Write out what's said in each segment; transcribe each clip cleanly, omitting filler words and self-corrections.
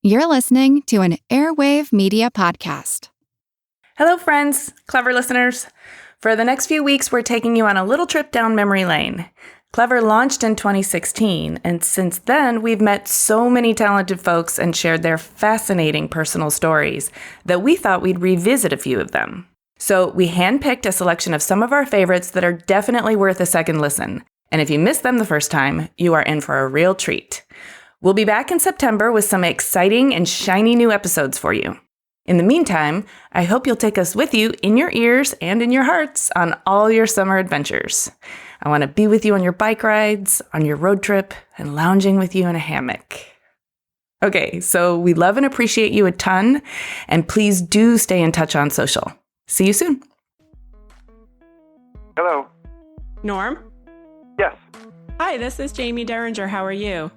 You're listening to an Airwave Media Podcast. Hello, friends, clever listeners. For the next few weeks, we're taking you on a little trip down memory lane. Clever launched in 2016, and since then, we've met so many talented folks and shared their fascinating personal stories that we thought we'd revisit a few of them. So we handpicked a selection of some of our favorites that are definitely worth a second listen. And if you missed them the first time, you are in for a real treat. We'll be back in September with some exciting and shiny new episodes for you. In the meantime, I hope you'll take us with you in your ears and in your hearts on all your summer adventures. I want to be with you on your bike rides, on your road trip, and lounging with you in a hammock. Okay, so we love and appreciate you a ton, and please do stay in touch on social. See you soon. Hello. Norm? Yes. Hi, this is Jamie Derringer. How are you?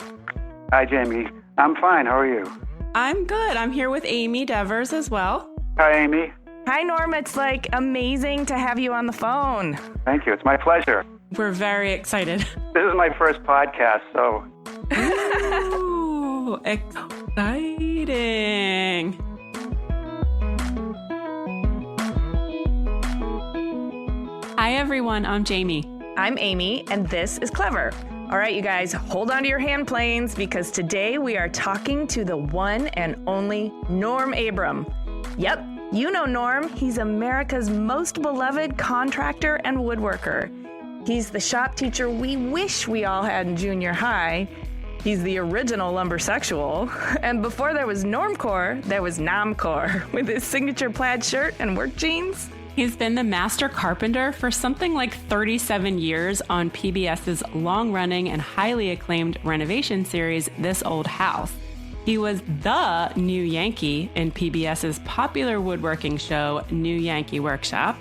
Hi, Jamie. I'm fine. How are you? I'm good. I'm here with Amy Devers as well. Hi, Amy. Hi, Norm. It's amazing to have you on the phone. Thank you. It's my pleasure. We're very excited. This is my first podcast, so... Ooh, exciting. Hi, everyone. I'm Jamie. I'm Amy, and this is Clever. All right, you guys, hold on to your hand planes because today we are talking to the one and only Norm Abram. Yep, you know Norm. He's America's most beloved contractor and woodworker. He's the shop teacher we wish we all had in junior high. He's the original lumbersexual. And before there was Normcore, there was Nomcore with his signature plaid shirt and work jeans. He's been the master carpenter for something like 37 years on PBS's long-running and highly acclaimed renovation series, This Old House. He was the New Yankee in PBS's popular woodworking show, New Yankee Workshop,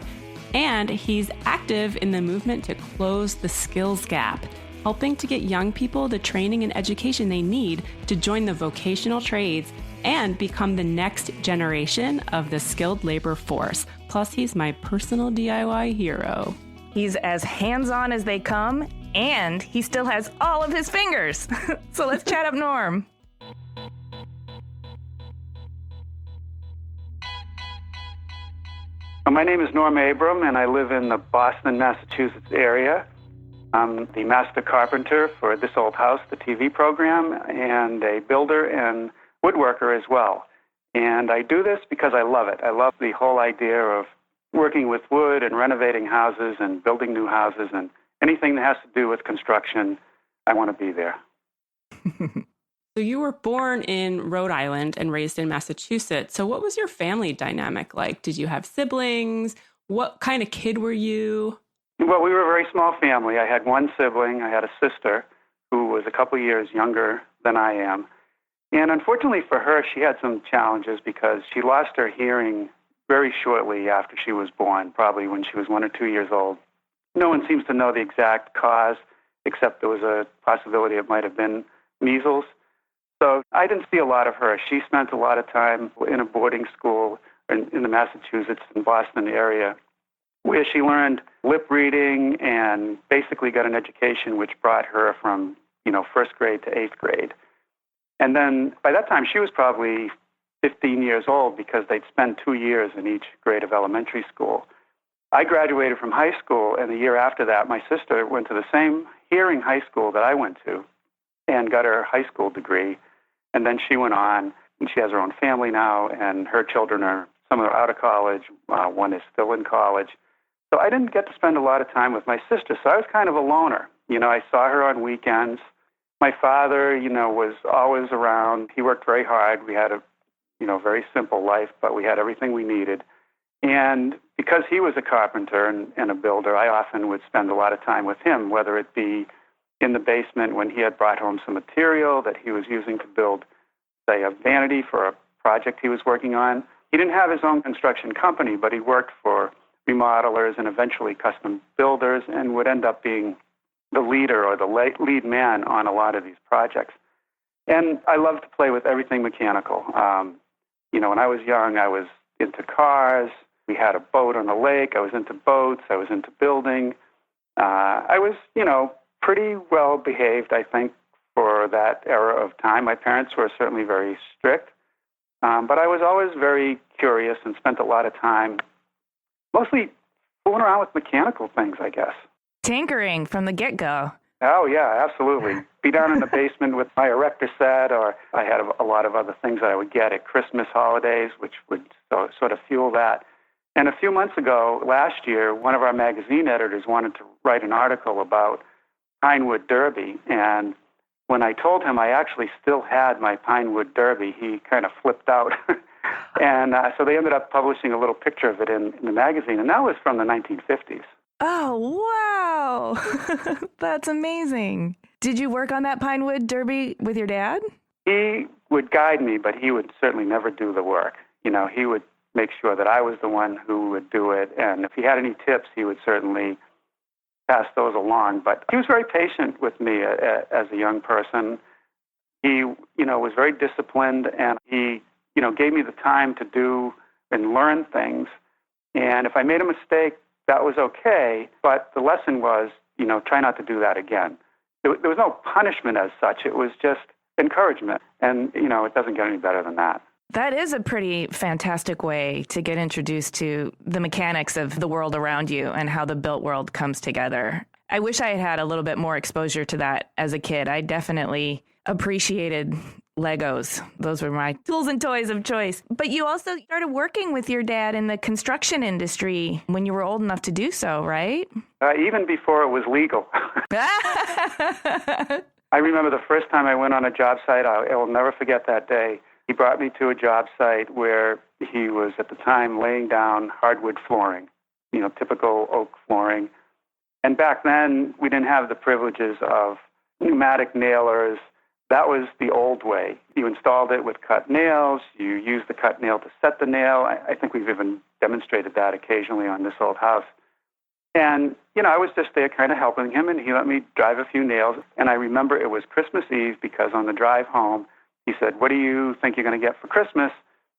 and he's active in the movement to close the skills gap, helping to get young people the training and education they need to join the vocational trades and become the next generation of the skilled labor force. Plus, he's my personal DIY hero. He's as hands-on as they come, and he still has all of his fingers. So let's chat up Norm. My name is Norm Abram, and I live in the Boston, Massachusetts area. I'm the master carpenter for This Old House, the TV program, and a builder and woodworker as well. And I do this because I love it. I love the whole idea of working with wood and renovating houses and building new houses and anything that has to do with construction. I want to be there. So you were born in Rhode Island and raised in Massachusetts. So what was your family dynamic like? Did you have siblings? What kind of kid were you? Well, we were a very small family. I had one sibling. I had a sister who was a couple years younger than I am. And unfortunately for her, she had some challenges because she lost her hearing very shortly after she was born, probably when she was 1 or 2 years old. No one seems to know the exact cause, except there was a possibility it might have been measles. So I didn't see a lot of her. She spent a lot of time in a boarding school in the Massachusetts and Boston area, where she learned lip reading and basically got an education which brought her from, first grade to 8th grade. And then by that time, she was probably 15 years old because they'd spend 2 years in each grade of elementary school. I graduated from high school, and the year after that, my sister went to the same hearing high school that I went to and got her high school degree. And then she went on, and she has her own family now, and her children some are out of college. One is still in college. So I didn't get to spend a lot of time with my sister, so I was kind of a loner. I saw her on weekends. My father, was always around. He worked very hard. We had a, very simple life, but we had everything we needed. And because he was a carpenter and a builder, I often would spend a lot of time with him, whether it be in the basement when he had brought home some material that he was using to build, say, a vanity for a project he was working on. He didn't have his own construction company, but he worked for remodelers and eventually custom builders and would end up being the leader or the lead man on a lot of these projects. And I loved to play with everything mechanical. When I was young, I was into cars. We had a boat on the lake. I was into boats. I was into building. I was, pretty well behaved, I think, for that era of time. My parents were certainly very strict, but I was always very curious and spent a lot of time mostly fooling around with mechanical things, I guess. Tinkering from the get-go. Oh, yeah, absolutely. Be down in the basement with my erector set, or I had a lot of other things that I would get at Christmas holidays, which would sort of fuel that. And a few months ago, last year, one of our magazine editors wanted to write an article about pinewood derby. And when I told him I actually still had my pinewood derby, he kind of flipped out. And so they ended up publishing a little picture of it in the magazine, and that was from the 1950s. Oh, wow. That's amazing. Did you work on that pinewood derby with your dad? He would guide me, but he would certainly never do the work. You know, he would make sure that I was the one who would do it, and if he had any tips, he would certainly pass those along. But he was very patient with me as a young person. He, was very disciplined, and he, gave me the time to do and learn things. And if I made a mistake, that was okay, but the lesson was, try not to do that again. There was no punishment as such. It was just encouragement. And, it doesn't get any better than that. That is a pretty fantastic way to get introduced to the mechanics of the world around you and how the built world comes together. I wish I had had a little bit more exposure to that as a kid. I definitely appreciated Legos. Those were my tools and toys of choice. But you also started working with your dad in the construction industry when you were old enough to do so, right? Even before it was legal. I remember the first time I went on a job site. I will never forget that day. He brought me to a job site where he was at the time laying down hardwood flooring, typical oak flooring. And back then, we didn't have the privileges of pneumatic nailers. That was the old way. You installed it with cut nails. You used the cut nail to set the nail. I think we've even demonstrated that occasionally on this old house. And, I was just there kind of helping him, and he let me drive a few nails. And I remember it was Christmas Eve because on the drive home, he said, "What do you think you're going to get for Christmas?"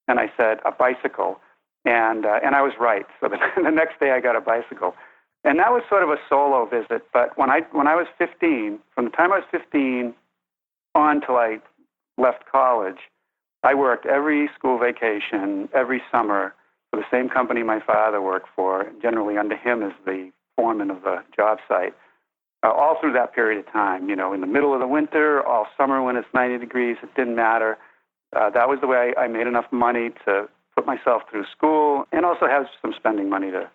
And I said, "A bicycle." And I was right. So the next day I got a bicycle. And that was sort of a solo visit. But when I was 15, from the time I was 15 on till I left college, I worked every school vacation, every summer for the same company my father worked for, generally under him as the foreman of the job site, all through that period of time, in the middle of the winter, all summer when it's 90 degrees, it didn't matter. That was the way I made enough money to put myself through school and also have some spending money to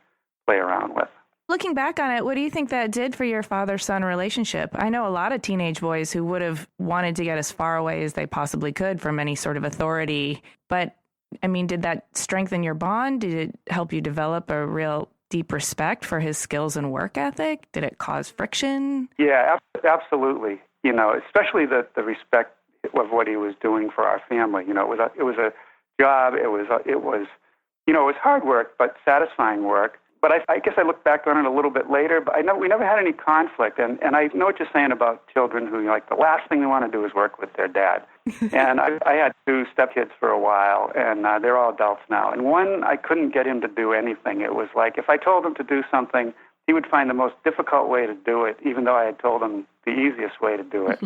play around with. Looking back on it, what do you think that did for your father-son relationship? I know a lot of teenage boys who would have wanted to get as far away as they possibly could from any sort of authority. But, did that strengthen your bond? Did it help you develop a real deep respect for his skills and work ethic? Did it cause friction? Yeah, absolutely. Especially the respect of what he was doing for our family. It was a job. It was hard work, but satisfying work. But I guess I look back on it a little bit later, but we never had any conflict. And I know what you're saying about children who, the last thing they want to do is work with their dad. And I had two stepkids for a while, and they're all adults now. And one, I couldn't get him to do anything. It was like if I told him to do something, he would find the most difficult way to do it, even though I had told him the easiest way to do it.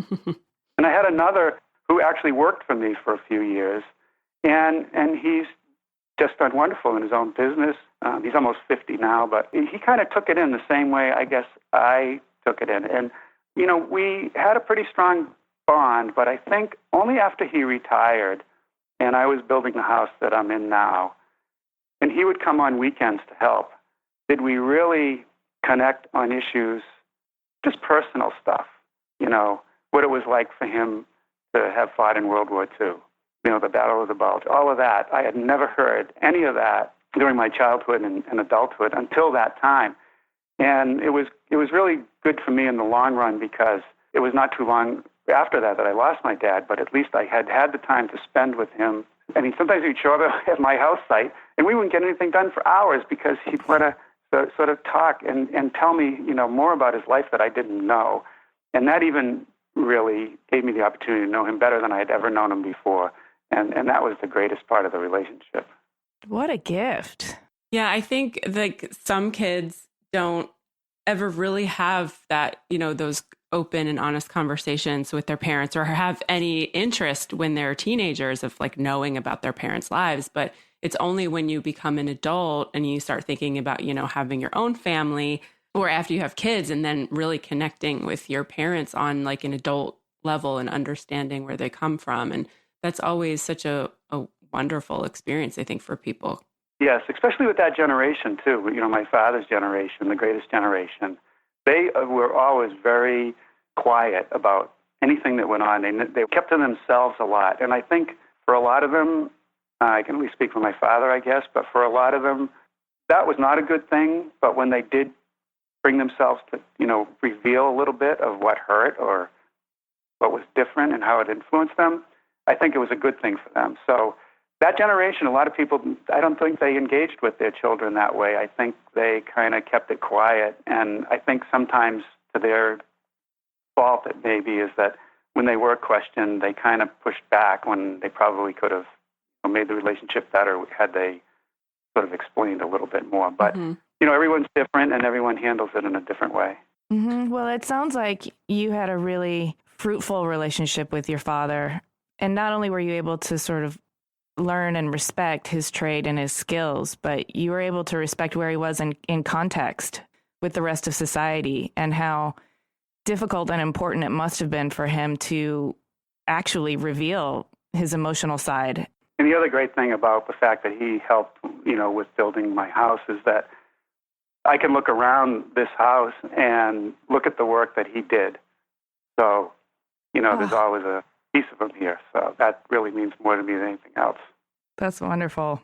And I had another who actually worked for me for a few years, and he's just done wonderful in his own business. He's almost 50 now, but he kind of took it in the same way I guess I took it in. And, we had a pretty strong bond, but I think only after he retired and I was building the house that I'm in now, and he would come on weekends to help, did we really connect on issues, just personal stuff, what it was like for him to have fought in World War II. The Battle of the Bulge, all of that. I had never heard any of that during my childhood and adulthood until that time. And it was really good for me in the long run because it was not too long after that I lost my dad, but at least I had the time to spend with him. Sometimes he'd show up at my house site, and we wouldn't get anything done for hours because he'd want to sort of talk and tell me, more about his life that I didn't know. And that even really gave me the opportunity to know him better than I had ever known him before. And that was the greatest part of the relationship. What a gift. Yeah, I think some kids don't ever really have that, those open and honest conversations with their parents or have any interest when they're teenagers of like knowing about their parents' lives. But it's only when you become an adult and you start thinking about, having your own family or after you have kids and then really connecting with your parents on like an adult level and understanding where they come from. And that's always such a wonderful experience, I think, for people. Yes, especially with that generation, too. My father's generation, the greatest generation, they were always very quiet about anything that went on. They kept to themselves a lot. And I think for a lot of them, I can only speak for my father, I guess, but for a lot of them, that was not a good thing. But when they did bring themselves to, reveal a little bit of what hurt or what was different and how it influenced them, I think it was a good thing for them. So that generation, a lot of people, I don't think they engaged with their children that way. I think they kind of kept it quiet. And I think sometimes to their fault, it maybe is that when they were questioned, they kind of pushed back when they probably could have made the relationship better had they sort of explained a little bit more. But, everyone's different and everyone handles it in a different way. Mm-hmm. Well, it sounds like you had a really fruitful relationship with your father. And not only were you able to sort of learn and respect his trade and his skills, but you were able to respect where he was in context with the rest of society and how difficult and important it must have been for him to actually reveal his emotional side. And the other great thing about the fact that he helped, with building my house is that I can look around this house and look at the work that he did. So, there's always a piece of him here. So that really means more to me than anything else. That's wonderful.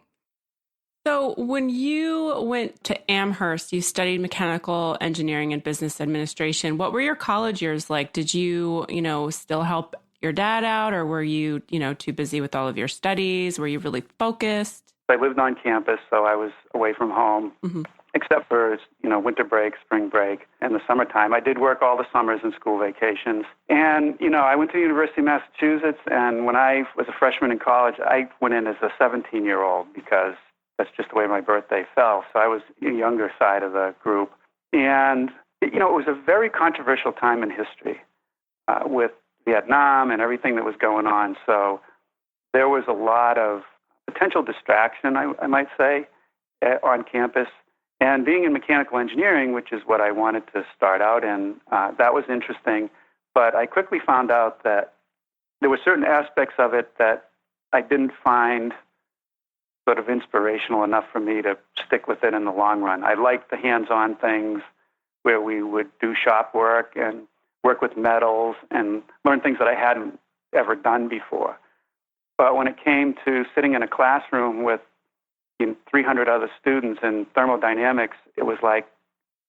So when you went to Amherst, you studied mechanical engineering and business administration. What were your college years like? Did you, still help your dad out, or were you, too busy with all of your studies? Were you really focused? I lived on campus, so I was away from home, except for, winter break, spring break, and the summertime. I did work all the summers and school vacations. And, I went to the University of Massachusetts, and when I was a freshman in college, I went in as a 17-year-old because that's just the way my birthday fell. So I was the younger side of the group. And, it was a very controversial time in history with Vietnam and everything that was going on. So there was a lot of potential distraction, I might say, on campus. And being in mechanical engineering, which is what I wanted to start out in, that was interesting. But I quickly found out that there were certain aspects of it that I didn't find sort of inspirational enough for me to stick with it in the long run. I liked the hands-on things where we would do shop work and work with metals and learn things that I hadn't ever done before. But when it came to sitting in a classroom with 300 other students in thermodynamics, it was like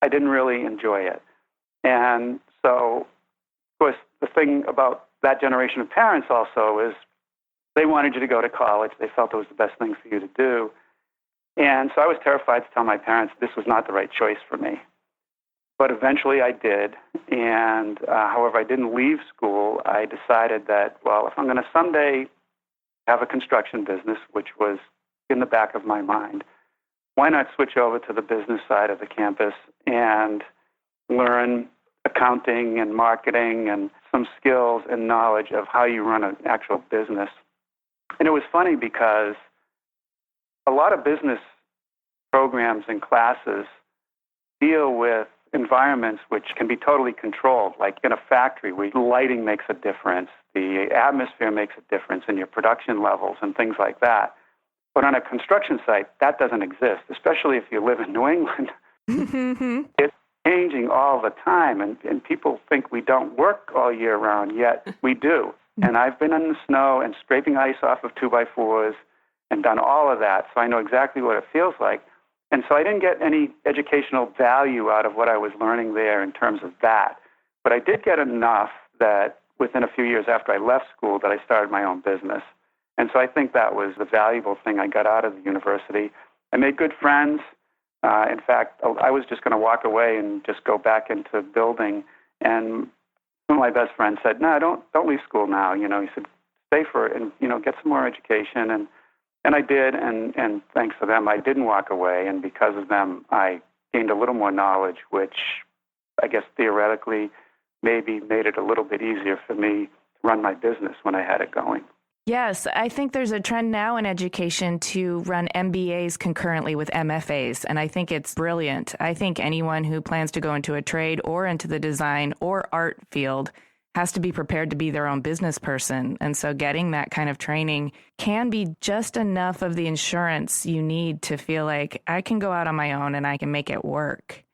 I didn't really enjoy it. And so, of course, the thing about that generation of parents also is they wanted you to go to college. They felt it was the best thing for you to do. And so I was terrified to tell my parents this was not the right choice for me. But eventually I did. And however, I didn't leave school. I decided that, well, if I'm going to someday have a construction business, which was in the back of my mind, why not switch over to the business side of the campus and learn accounting and marketing and some skills and knowledge of how you run an actual business. And it was funny because a lot of business programs and classes deal with environments which can be totally controlled, like in a factory where lighting makes a difference, the atmosphere makes a difference in your production levels and things like that. But on a construction site, that doesn't exist, especially if you live in New England. It's changing all the time, and people think we don't work all year round, yet we do. And I've been in the snow and scraping ice off of 2x4s and done all of that, so I know exactly what it feels like. And so I didn't get any educational value out of what I was learning there in terms of that. But I did get enough that within a few years after I left school that I started my own business. And so I think that was the valuable thing I got out of the university. I made good friends. In fact, I was just going to walk away and just go back into building. And one of my best friends said, "No, don't leave school now." He said, "Stay for it and get some more education." And I did, and thanks to them, I didn't walk away. And because of them, I gained a little more knowledge, which I guess theoretically maybe made it a little bit easier for me to run my business when I had it going. Yes, I think there's a trend now in education to run MBAs concurrently with MFAs, and I think it's brilliant. I think anyone who plans to go into a trade or into the design or art field has to be prepared to be their own business person. And so getting that kind of training can be just enough of the insurance you need to feel like I can go out on my own and I can make it work.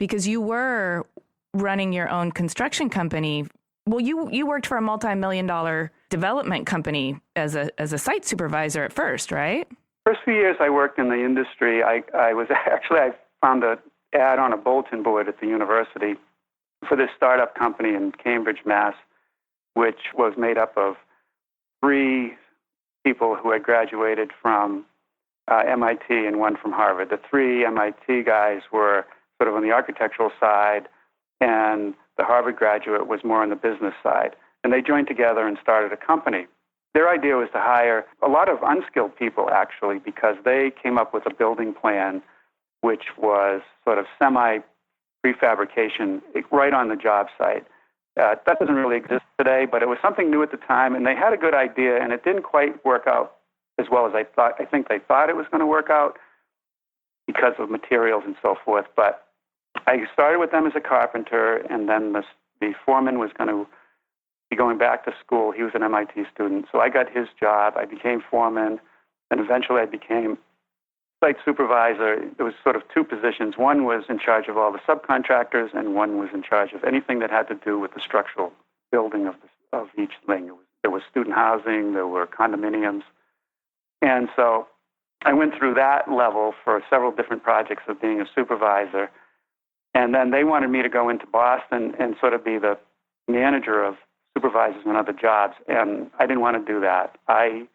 Because you were running your own construction company. Well, you worked for a multi-million-dollar development company as a site supervisor at first, right? First few years I worked in the industry, I found an ad on a bulletin board at the university for this startup company in Cambridge, Mass, which was made up of 3 people who had graduated from MIT and 1 from Harvard. The 3 MIT guys were sort of on the architectural side, and the Harvard graduate was more on the business side. And they joined together and started a company. Their idea was to hire a lot of unskilled people, actually, because they came up with a building plan which was sort of semi-prefabrication right on the job site. That doesn't really exist today, but it was something new at the time, and they had a good idea, and it didn't quite work out as well as I think they thought it was going to work out because of materials and so forth. But I started with them as a carpenter, and then the foreman was going to be going back to school. He was an MIT student, so I got his job. I became foreman, and eventually I became site supervisor. There was sort of 2 positions. One was in charge of all the subcontractors, and one was in charge of anything that had to do with the structural building of each thing. There was student housing, there were condominiums, and so I went through that level for several different projects of being a supervisor. And then they wanted me to go into Boston and sort of be the manager of supervisors on other jobs. And I didn't want to do that. I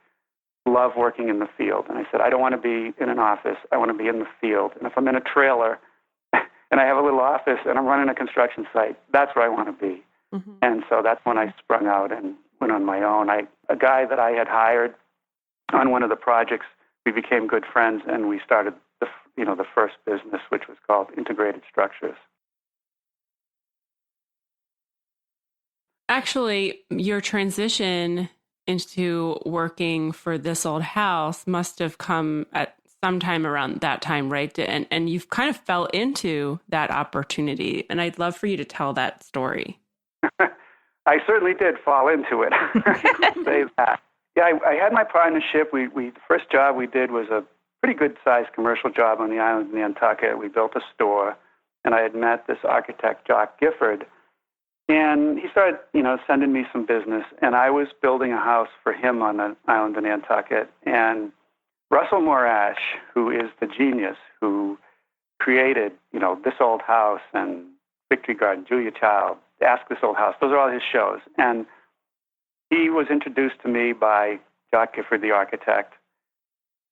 love working in the field. And I said, I don't want to be in an office. I want to be in the field. And if I'm in a trailer and I have a little office and I'm running a construction site, that's where I want to be. Mm-hmm. And so that's when I sprung out and went on my own. A guy that I had hired on one of the projects, we became good friends, and we started the first business, which was called Integrated Structures. Actually, your transition into working for This Old House must have come at some time around that time, right? And you've kind of fell into that opportunity, and I'd love for you to tell that story. I certainly did fall into it. I can say that. Yeah, I had my partnership. The first job we did was a pretty good-sized commercial job on the island of Nantucket. We built a store, and I had met this architect, Jock Gifford, and he started, sending me some business, and I was building a house for him on the island of Nantucket, and Russell Morash, who is the genius who created, This Old House and Victory Garden, Julia Child, Ask This Old House, those are all his shows, and he was introduced to me by Jock Gifford, the architect,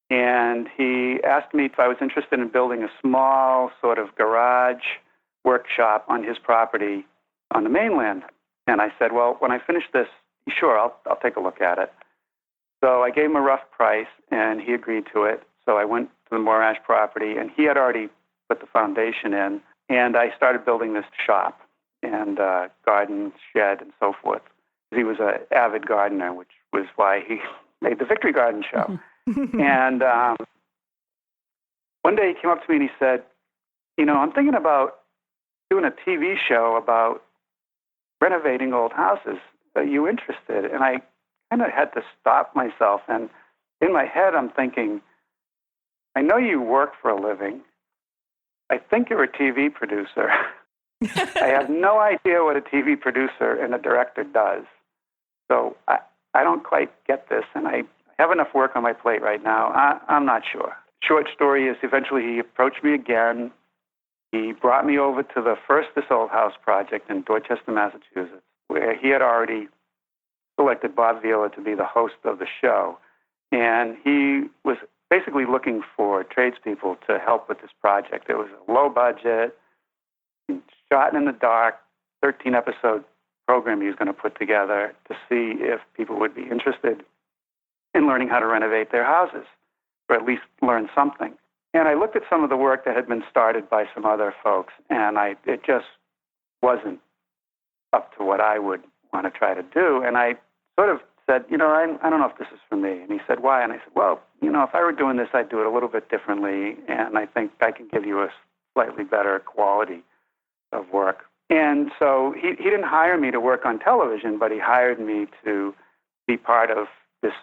and he asked me if I was interested in building a small sort of garage workshop on his property on the mainland. And I said, well, when I finish this, sure, I'll take a look at it. So I gave him a rough price, and he agreed to it. So I went to the Morash property, and he had already put the foundation in, and I started building this shop and garden, shed, and so forth. He was an avid gardener, which was why he made the Victory Garden show. And one day he came up to me and he said, I'm thinking about doing a TV show about renovating old houses. Are you interested? And I kind of had to stop myself. And in my head, I'm thinking, I know you work for a living. I think you're a TV producer. I have no idea what a TV producer and a director does. So I don't quite get this, and I have enough work on my plate right now. I'm not sure. Short story is eventually he approached me again. He brought me over to the first This Old House project in Dorchester, Massachusetts, where he had already selected Bob Vila to be the host of the show. And he was basically looking for tradespeople to help with this project. It was a low budget, shot in the dark, 13-episode program he was going to put together to see if people would be interested in learning how to renovate their houses, or at least learn something. And I looked at some of the work that had been started by some other folks, and it just wasn't up to what I would want to try to do. And I sort of said, I don't know if this is for me. And he said, why? And I said, well, if I were doing this, I'd do it a little bit differently, and I think I can give you a slightly better quality of work. And so he didn't hire me to work on television, but he hired me to be part of this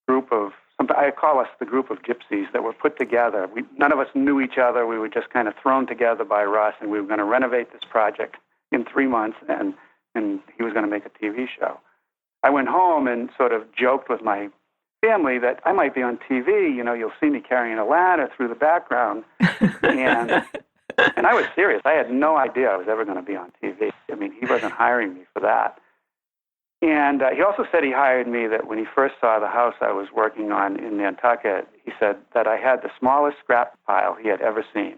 group of, I call us the group of gypsies that were put together. None of us knew each other. We were just kind of thrown together by Russ, and we were going to renovate this project in 3 months, and he was going to make a TV show. I went home and sort of joked with my family that I might be on TV. You'll see me carrying a ladder through the background. And I was serious. I had no idea I was ever going to be on TV. I mean, he wasn't hiring me for that. And he also said he hired me that when he first saw the house I was working on in Nantucket, he said that I had the smallest scrap pile he had ever seen.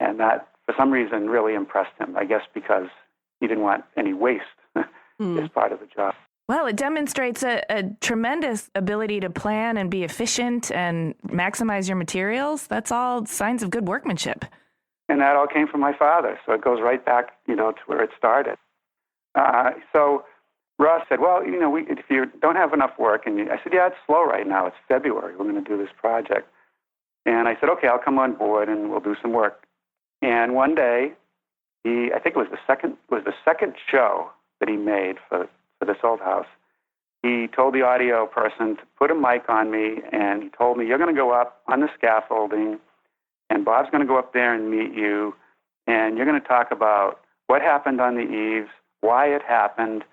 And that, for some reason, really impressed him, I guess because he didn't want any waste as part of the job. Well, it demonstrates a tremendous ability to plan and be efficient and maximize your materials. That's all signs of good workmanship. And that all came from my father, so it goes right back, to where it started. So Ross said, well, if you don't have enough work, I said, yeah, it's slow right now. It's February. We're going to do this project. And I said, okay, I'll come on board and we'll do some work. And one day, I think it was the second show that he made for this old house. He told the audio person to put a mic on me, and he told me, you're going to go up on the scaffolding, and Bob's going to go up there and meet you, and you're going to talk about what happened on the eaves, why it happened,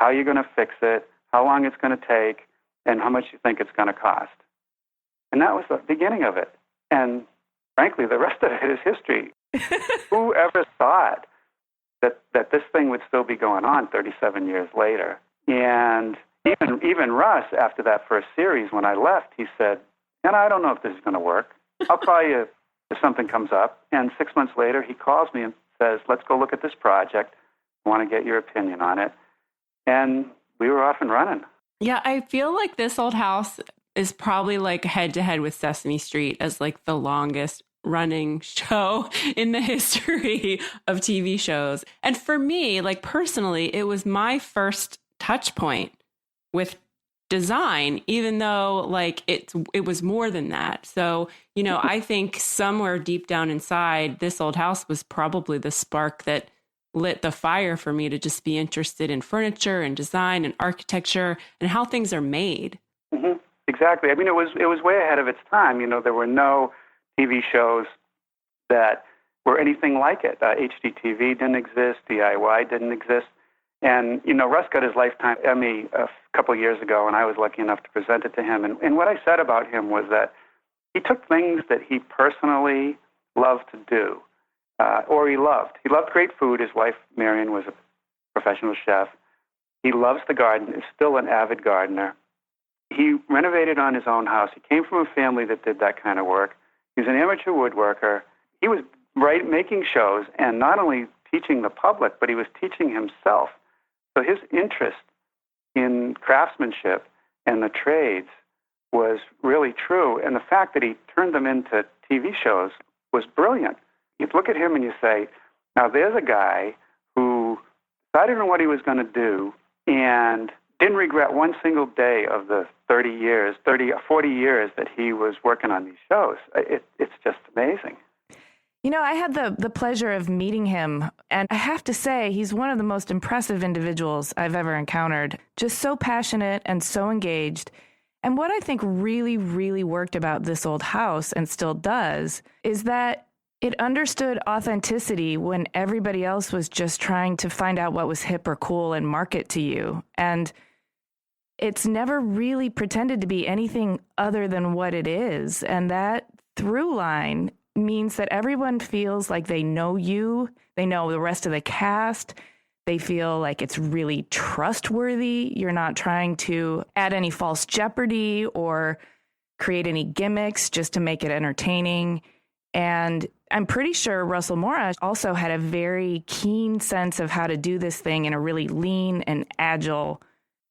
how you're going to fix it, how long it's going to take, and how much you think it's going to cost. And that was the beginning of it. And frankly, the rest of it is history. Who ever thought that this thing would still be going on 37 years later? And even Russ, after that first series, when I left, he said, I don't know if this is going to work. I'll call you if something comes up. And 6 months later, he calls me and says, let's go look at this project. I want to get your opinion on it. And we were off and running. Yeah, I feel like This Old House is probably like head to head with Sesame Street as like the longest running show in the history of TV shows. And for me, like personally, it was my first touch point with design, even though like it was more than that. So, I think somewhere deep down inside, This Old House was probably the spark that lit the fire for me to just be interested in furniture and design and architecture and how things are made. Mm-hmm. Exactly. I mean, it was way ahead of its time. There were no TV shows that were anything like it. HGTV didn't exist. DIY didn't exist. And, Russ got his Lifetime Emmy a couple of years ago, and I was lucky enough to present it to him. And what I said about him was that he took things that he personally loved to do, or he loved. He loved great food. His wife, Marion, was a professional chef. He loves the garden, is still an avid gardener. He renovated on his own house. He came from a family that did that kind of work. He was an amateur woodworker. He was making shows and not only teaching the public, but he was teaching himself. So his interest in craftsmanship and the trades was really true. And the fact that he turned them into TV shows was brilliant. You look at him and you say, now there's a guy who decided on what he was going to do and didn't regret one single day of the 40 years that he was working on these shows. It's just amazing. I had the pleasure of meeting him, and I have to say, he's one of the most impressive individuals I've ever encountered. Just so passionate and so engaged. And what I think really, really worked about This Old House, and still does, is that it understood authenticity when everybody else was just trying to find out what was hip or cool and market to you. And it's never really pretended to be anything other than what it is. And that through line means that everyone feels like they know you, they know the rest of the cast, they feel like it's really trustworthy. You're not trying to add any false jeopardy or create any gimmicks just to make it entertaining. And I'm pretty sure Russell Moore also had a very keen sense of how to do this thing in a really lean and agile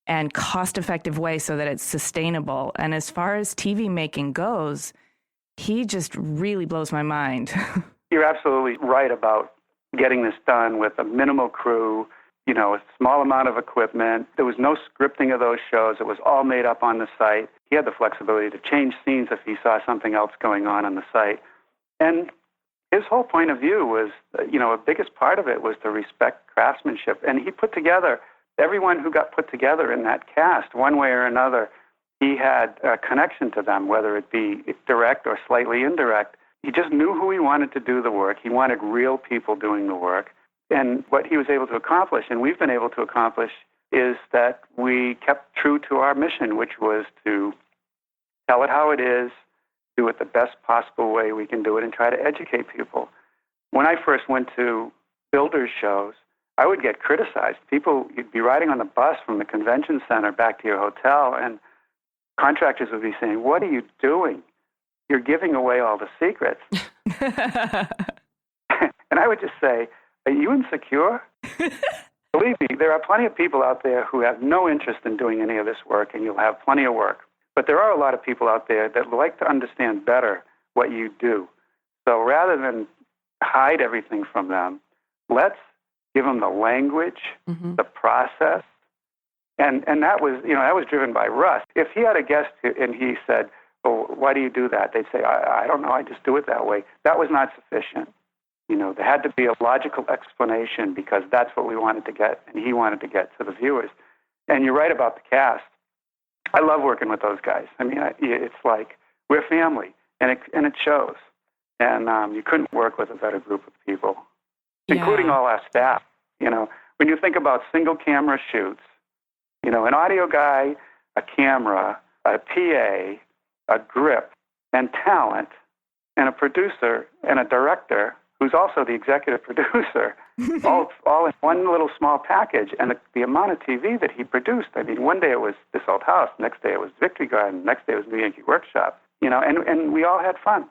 and cost-effective way so that it's sustainable. And as far as TV making goes, he just really blows my mind. You're absolutely right about getting this done with a minimal crew, a small amount of equipment. There was no scripting of those shows. It was all made up on the site. He had the flexibility to change scenes if he saw something else going on the site. And his whole point of view was, a biggest part of it was to respect craftsmanship. And he put together, everyone who got put together in that cast, one way or another, he had a connection to them, whether it be direct or slightly indirect. He just knew who he wanted to do the work. He wanted real people doing the work. And what he was able to accomplish, and we've been able to accomplish, is that we kept true to our mission, which was to tell it how it is, do it the best possible way we can do it, and try to educate people. When I first went to builders shows, I would get criticized. You'd be riding on the bus from the convention center back to your hotel, and contractors would be saying, "What are you doing? You're giving away all the secrets." And I would just say, "Are you insecure?" Believe me, there are plenty of people out there who have no interest in doing any of this work, and you'll have plenty of work. But there are a lot of people out there that like to understand better what you do. So rather than hide everything from them, let's give them the language, the process. And that was driven by Russ. If he had a guest and he said, "Well, why do you do that?" They'd say, I don't know, I just do it that way. That was not sufficient. There had to be a logical explanation, because that's what we wanted to get, and he wanted to get to the viewers. And you're right about the cast. I love working with those guys. I mean, it's like we're family, and it shows. And you couldn't work with a better group of people, including all our staff. When you think about single camera shoots, an audio guy, a camera, a PA, a grip, and talent, and a producer, and a director, who's also the executive producer, all in one little small package. And the amount of TV that he produced, I mean, one day it was This Old House, next day it was Victory Garden, next day it was New Yankee Workshop, and we all had fun.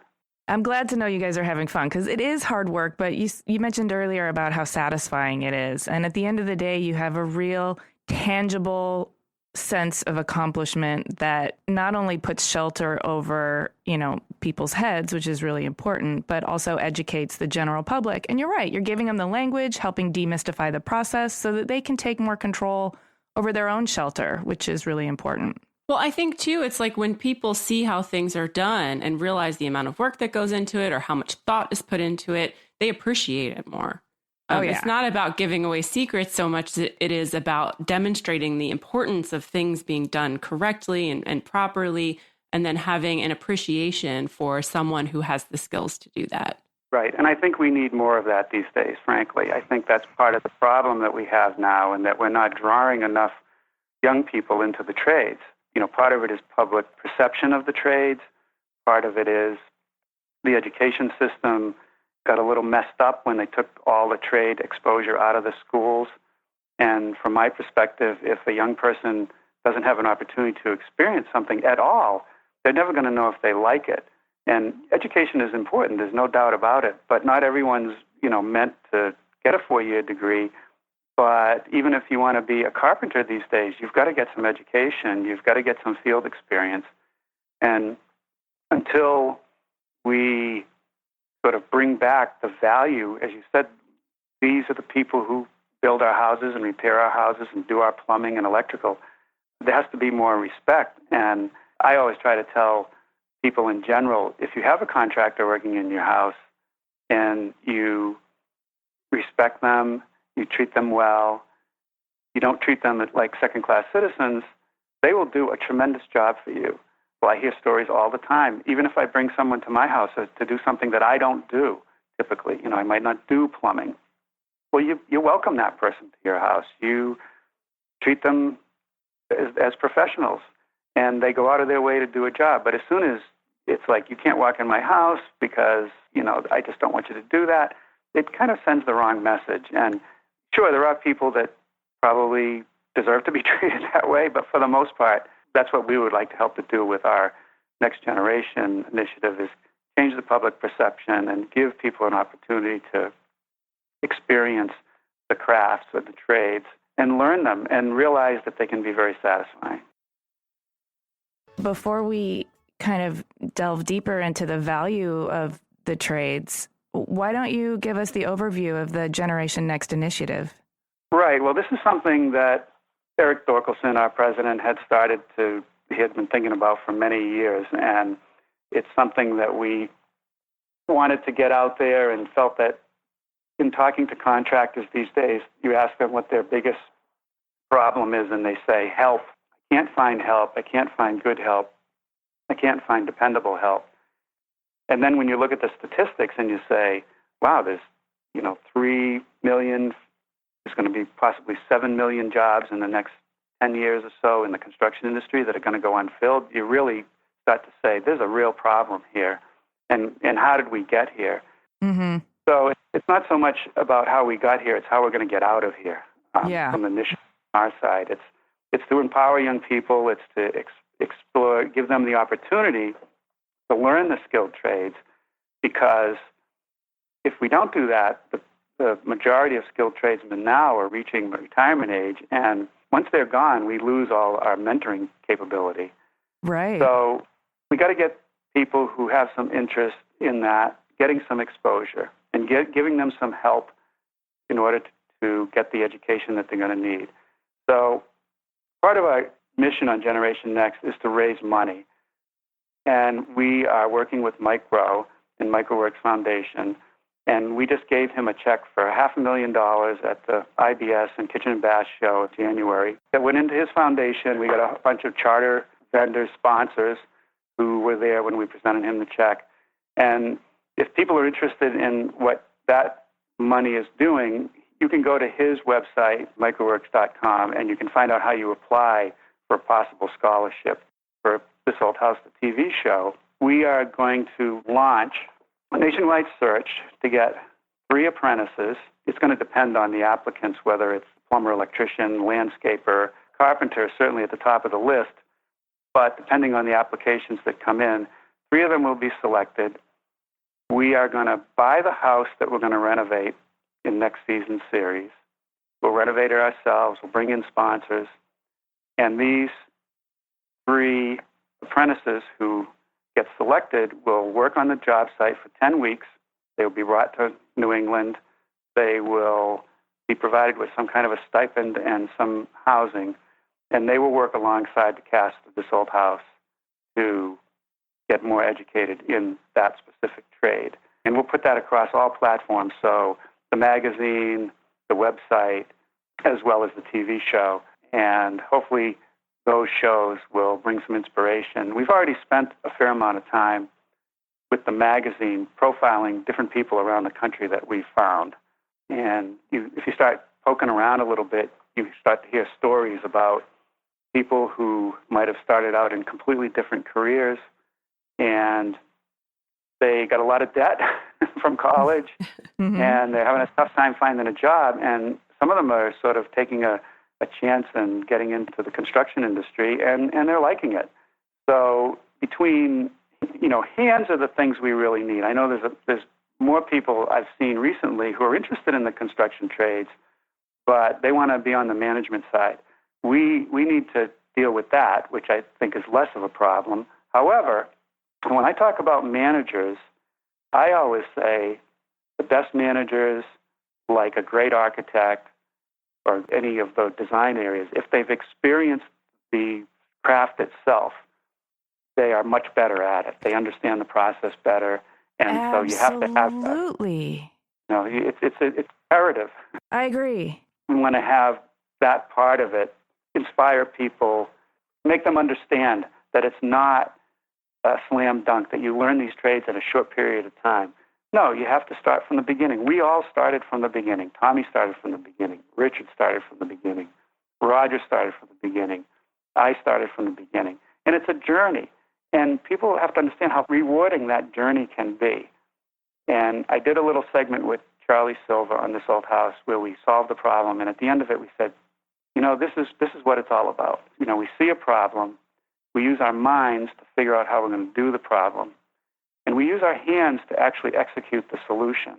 I'm glad to know you guys are having fun, because it is hard work, but you mentioned earlier about how satisfying it is. And at the end of the day, you have a real tangible sense of accomplishment that not only puts shelter over, people's heads, which is really important, but also educates the general public. And you're right, you're giving them the language, helping demystify the process so that they can take more control over their own shelter, which is really important. Well, I think, too, it's like when people see how things are done and realize the amount of work that goes into it or how much thought is put into it, they appreciate it more. It's not about giving away secrets so much as it is about demonstrating the importance of things being done correctly and properly, and then having an appreciation for someone who has the skills to do that. Right. And I think we need more of that these days, frankly. I think that's part of the problem that we have now, and that we're not drawing enough young people into the trades. Part of it is public perception of the trades. Part of it is the education system got a little messed up when they took all the trade exposure out of the schools. And from my perspective, if a young person doesn't have an opportunity to experience something at all, they're never going to know if they like it. And education is important, there's no doubt about it, but not everyone's, meant to get a 4-year degree. But even if you want to be a carpenter these days, you've got to get some education, you've got to get some field experience. And until we sort of bring back the value, as you said, these are the people who build our houses and repair our houses and do our plumbing and electrical. There has to be more respect. And I always try to tell people in general, if you have a contractor working in your house and you respect them, you treat them well, you don't treat them like second-class citizens, they will do a tremendous job for you. Well, I hear stories all the time. Even if I bring someone to my house to do something that I don't do, typically, I might not do plumbing. Well, you welcome that person to your house. You treat them as professionals, and they go out of their way to do a job. But as soon as it's like, you can't walk in my house because, I just don't want you to do that, it kind of sends the wrong message. And sure, there are people that probably deserve to be treated that way, but for the most part, that's what we would like to help to do with our Next Generation initiative, is change the public perception and give people an opportunity to experience the crafts or the trades and learn them and realize that they can be very satisfying. Before we kind of delve deeper into the value of the trades, why don't you give us the overview of the Generation Next initiative? Right. Well, this is something that Eric Dorkelson, our president, he had been thinking about for many years, and it's something that we wanted to get out there and felt that in talking to contractors these days, you ask them what their biggest problem is, and they say, help. I can't find help. I can't find good help. I can't find dependable help. And then when you look at the statistics and you say, wow, there's 3 million, there's going to be possibly 7 million jobs in the next 10 years or so in the construction industry that are going to go unfilled, you really start to say, there's a real problem here. And how did we get here? Mm-hmm. So it's not so much about how we got here, it's how we're going to get out of here from the mission on our side. It's to empower young people, it's to explore, give them the opportunity to learn the skilled trades, because if we don't do that, the majority of skilled tradesmen now are reaching retirement age, and once they're gone, we lose all our mentoring capability. Right. So we got to get people who have some interest in that, getting some exposure, and giving them some help in order to get the education that they're going to need. So part of our mission on Generation Next is to raise money. And we are working with Mike Rowe and MicroWorks Foundation, and we just gave him a check for $500,000 at the IBS and Kitchen and Bath show in January. That went into his foundation. We got a bunch of charter vendors, sponsors, who were there when we presented him the check. And if people are interested in what that money is doing, you can go to his website, microworks.com, and you can find out how you apply for a possible scholarship for This Old House, the TV show. We are going to launch a nationwide search to get 3 apprentices. It's going to depend on the applicants, whether it's plumber, electrician, landscaper, carpenter, certainly at the top of the list. But depending on the applications that come in, 3 of them will be selected. We are going to buy the house that we're going to renovate in next season's series. We'll renovate it ourselves. We'll bring in sponsors. And these 3 apprentices who get selected will work on the job site for 10 weeks. They will be brought to New England. They will be provided with some kind of a stipend and some housing. And they will work alongside the cast of This Old House to get more educated in that specific trade. And we'll put that across all platforms, so the magazine, the website, as well as the TV show. And hopefully those shows will bring some inspiration. We've already spent a fair amount of time with the magazine profiling different people around the country that we've found. And if you start poking around a little bit, you start to hear stories about people who might have started out in completely different careers, and they got a lot of debt from college, and they're having a tough time finding a job, and some of them are sort of taking a chance and getting into the construction industry, and they're liking it. So between, hands are the things we really need. I know there's more people I've seen recently who are interested in the construction trades, but they want to be on the management side. We need to deal with that, which I think is less of a problem. However, when I talk about managers, I always say the best managers, like a great architect or any of the design areas, if they've experienced the craft itself, they are much better at it. They understand the process better, and so you have to have that. Absolutely. It's imperative. I agree. We want to have that part of it, inspire people, make them understand that it's not a slam dunk, that you learn these trades in a short period of time. No, you have to start from the beginning. We all started from the beginning. Tommy started from the beginning. Richard started from the beginning. Roger started from the beginning. I started from the beginning. And it's a journey. And people have to understand how rewarding that journey can be. And I did a little segment with Charlie Silva on This Old House where we solved the problem. And at the end of it, we said, this is what it's all about. We see a problem. We use our minds to figure out how we're going to do the problem. And we use our hands to actually execute the solution.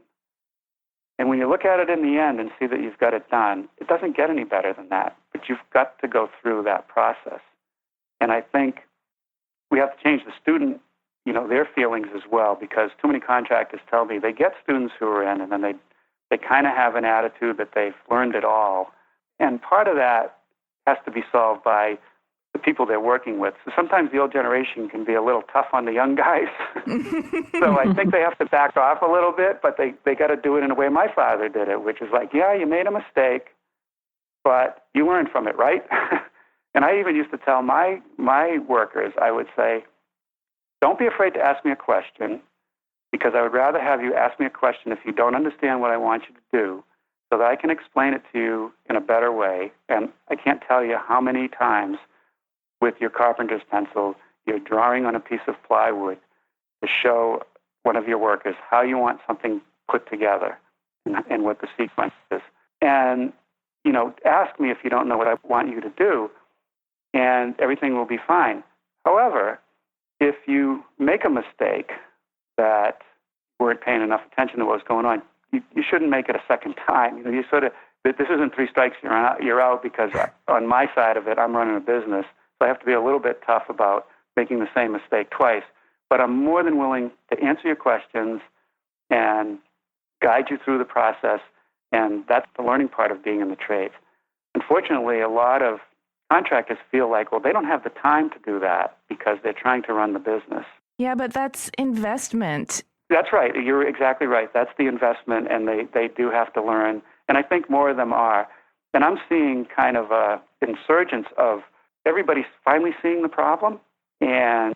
And when you look at it in the end and see that you've got it done, it doesn't get any better than that. But you've got to go through that process. And I think we have to change the student, their feelings as well, because too many contractors tell me they get students who are in, and then they kind of have an attitude that they've learned it all. And part of that has to be solved by the people they're working with. So sometimes the old generation can be a little tough on the young guys. So I think they have to back off a little bit, but they got to do it in a way my father did it, which is like, yeah, you made a mistake, but you learned from it, right? And I even used to tell my workers, I would say, don't be afraid to ask me a question, because I would rather have you ask me a question if you don't understand what I want you to do, so that I can explain it to you in a better way. And I can't tell you how many times with your carpenter's pencil, you're drawing on a piece of plywood to show one of your workers how you want something put together and what the sequence is. And, ask me if you don't know what I want you to do, and everything will be fine. However, if you make a mistake that you weren't paying enough attention to what was going on, you shouldn't make it a second time. You sort of, this isn't 3 strikes, you're out, because on my side of it, I'm running a business. So I have to be a little bit tough about making the same mistake twice. But I'm more than willing to answer your questions and guide you through the process. And that's the learning part of being in the trades. Unfortunately, a lot of contractors feel like, well, they don't have the time to do that because they're trying to run the business. Yeah, but that's investment. That's right. You're exactly right. That's the investment, and they do have to learn. And I think more of them are. And I'm seeing kind of a insurgence of everybody's finally seeing the problem. And,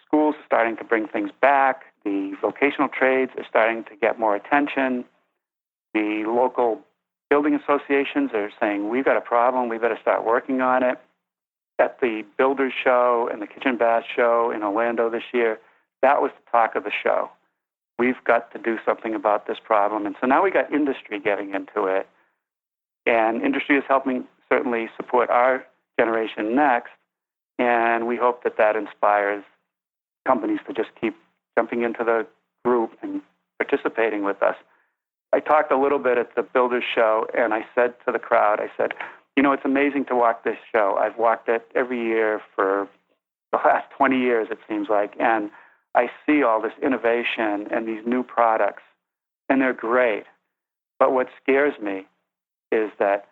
schools are starting to bring things back. The vocational trades are starting to get more attention. The local building associations are saying, we've got a problem, we better start working on it. At the Builders Show and the Kitchen Bath Show in Orlando this year, that was the talk of the show. We've got to do something about this problem. And so now we got industry getting into it. And industry is helping certainly support our generation next. And we hope that inspires companies to just keep jumping into the group and participating with us. I talked a little bit at the Builders Show, and I said to the crowd, I said, it's amazing to walk this show. I've walked it every year for the last 20 years, it seems like, and I see all this innovation and these new products, and they're great. But what scares me is that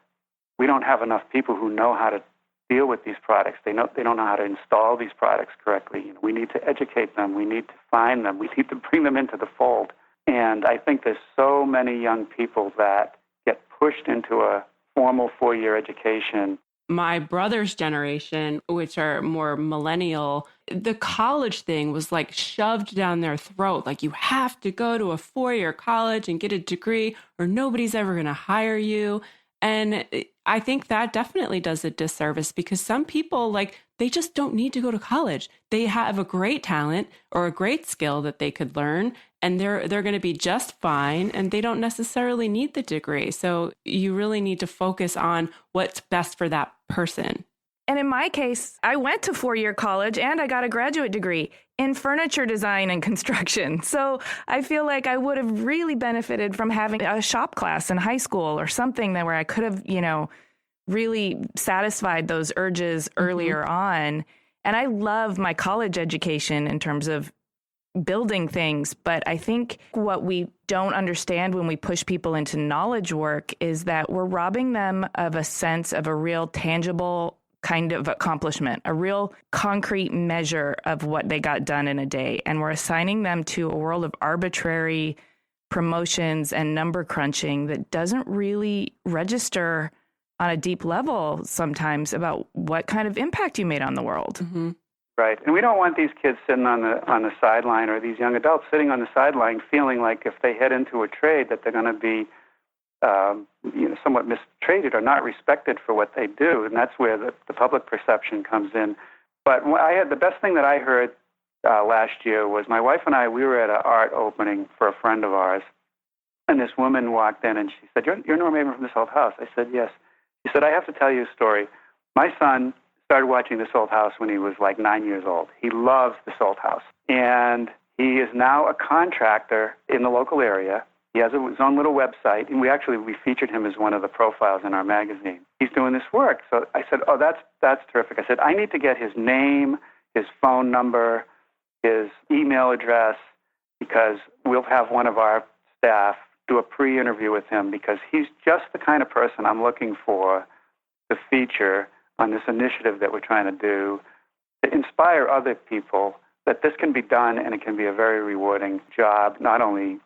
we don't have enough people who know how to deal with these products. They don't know how to install these products correctly. We need to educate them. We need to find them. We need to bring them into the fold. And I think there's so many young people that get pushed into a formal 4-year education. My brother's generation, which are more millennial, the college thing was like shoved down their throat. Like, you have to go to a 4-year college and get a degree or nobody's ever going to hire you. And I think that definitely does a disservice, because some people, they just don't need to go to college. They have a great talent or a great skill that they could learn, and they're going to be just fine, and they don't necessarily need the degree. So you really need to focus on what's best for that person. And in my case, I went to 4-year college and I got a graduate degree in furniture design and construction. So I feel like I would have really benefited from having a shop class in high school or something where I could have, really satisfied those urges earlier on. And I love my college education in terms of building things. But I think what we don't understand when we push people into knowledge work is that we're robbing them of a sense of a real tangible kind of accomplishment, a real concrete measure of what they got done in a day. And we're assigning them to a world of arbitrary promotions and number crunching that doesn't really register on a deep level sometimes about what kind of impact you made on the world. Mm-hmm. Right. And we don't want these kids sitting on the sideline, or these young adults sitting on the sideline feeling like if they head into a trade that they're going to be somewhat mistreated or not respected for what they do. And that's where the public perception comes in. But the best thing that I heard last year was my wife and we were at an art opening for a friend of ours. And this woman walked in and she said, you're Norm Abram from This Old House. I said, yes. She said, I have to tell you a story. My son started watching This Old House when he was like 9 years old. He loves This Old House. And he is now a contractor in the local area. He has his own little website, and we featured him as one of the profiles in our magazine. He's doing this work. So I said, oh, that's terrific. I said, I need to get his name, his phone number, his email address, because we'll have one of our staff do a pre-interview with him because he's just the kind of person I'm looking for to feature on this initiative that we're trying to do to inspire other people that this can be done and it can be a very rewarding job, not only,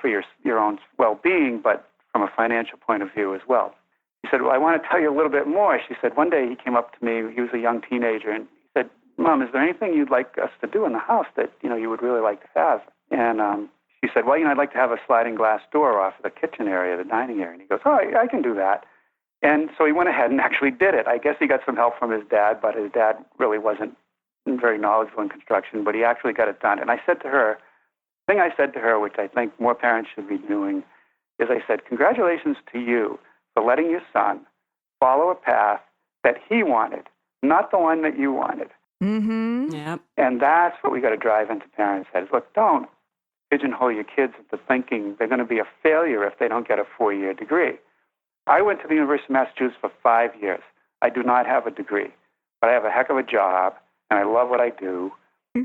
for your own well-being, but from a financial point of view as well. He said, well, I want to tell you a little bit more. She said, one day he came up to me, he was a young teenager, and he said, Mom, is there anything you'd like us to do in the house that, you would really like to have? And she said, well, I'd like to have a sliding glass door off of the kitchen area, the dining area. And he goes, oh, I can do that. And so he went ahead and actually did it. I guess he got some help from his dad, but his dad really wasn't very knowledgeable in construction, but he actually got it done. And I said to her, the thing I said to her, which I think more parents should be doing, is I said, congratulations to you for letting your son follow a path that he wanted, not the one that you wanted. Mm-hmm. Yep. And that's what we got to drive into parents' heads. Look, don't pigeonhole your kids into thinking they're going to be a failure if they don't get a 4-year degree. I went to the University of Massachusetts for 5 years. I do not have a degree, but I have a heck of a job, and I love what I do.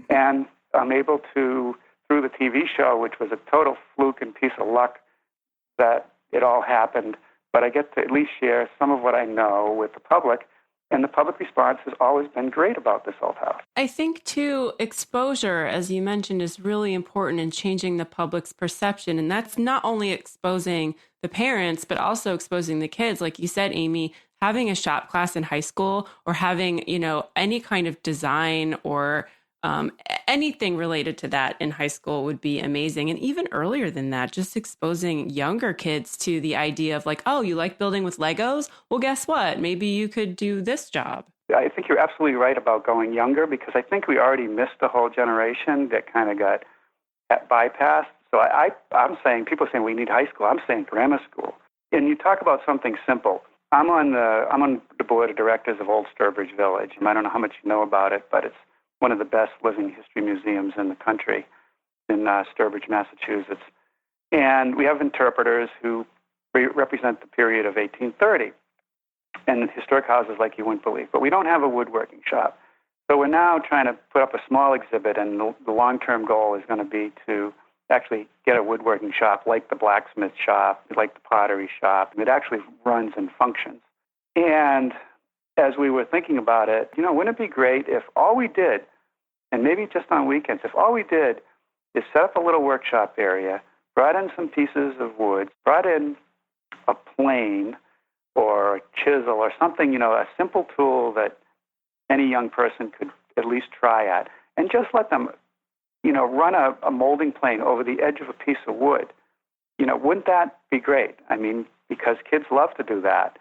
And I'm able to, through the TV show, which was a total fluke and piece of luck that it all happened, but I get to at least share some of what I know with the public. And the public response has always been great about this old house. I think, too, exposure, as you mentioned, is really important in changing the public's perception. And that's not only exposing the parents, but also exposing the kids. Like you said, Amy, having a shop class in high school or having, any kind of design or anything related to that in high school would be amazing. And even earlier than that, just exposing younger kids to the idea of like, oh, you like building with Legos? Well, guess what? Maybe you could do this job. I think you're absolutely right about going younger because I think we already missed a whole generation that kind of got bypassed. So I'm saying, people are saying we need high school. I'm saying grammar school. And you talk about something simple. I'm on the board of directors of Old Sturbridge Village. I don't know how much you know about it, but it's one of the best living history museums in the country in Sturbridge, Massachusetts. And we have interpreters who represent the period of 1830 and historic houses like you wouldn't believe. But we don't have a woodworking shop. So we're now trying to put up a small exhibit, and the long-term goal is going to be to actually get a woodworking shop like the blacksmith shop, like the pottery shop. It actually runs and functions. And as we were thinking about it, wouldn't it be great if all we did, and maybe just on weekends, if all we did is set up a little workshop area, brought in some pieces of wood, brought in a plane or a chisel or something, a simple tool that any young person could at least try at, and just let them, run a molding plane over the edge of a piece of wood. Wouldn't that be great? I mean, because kids love to do that.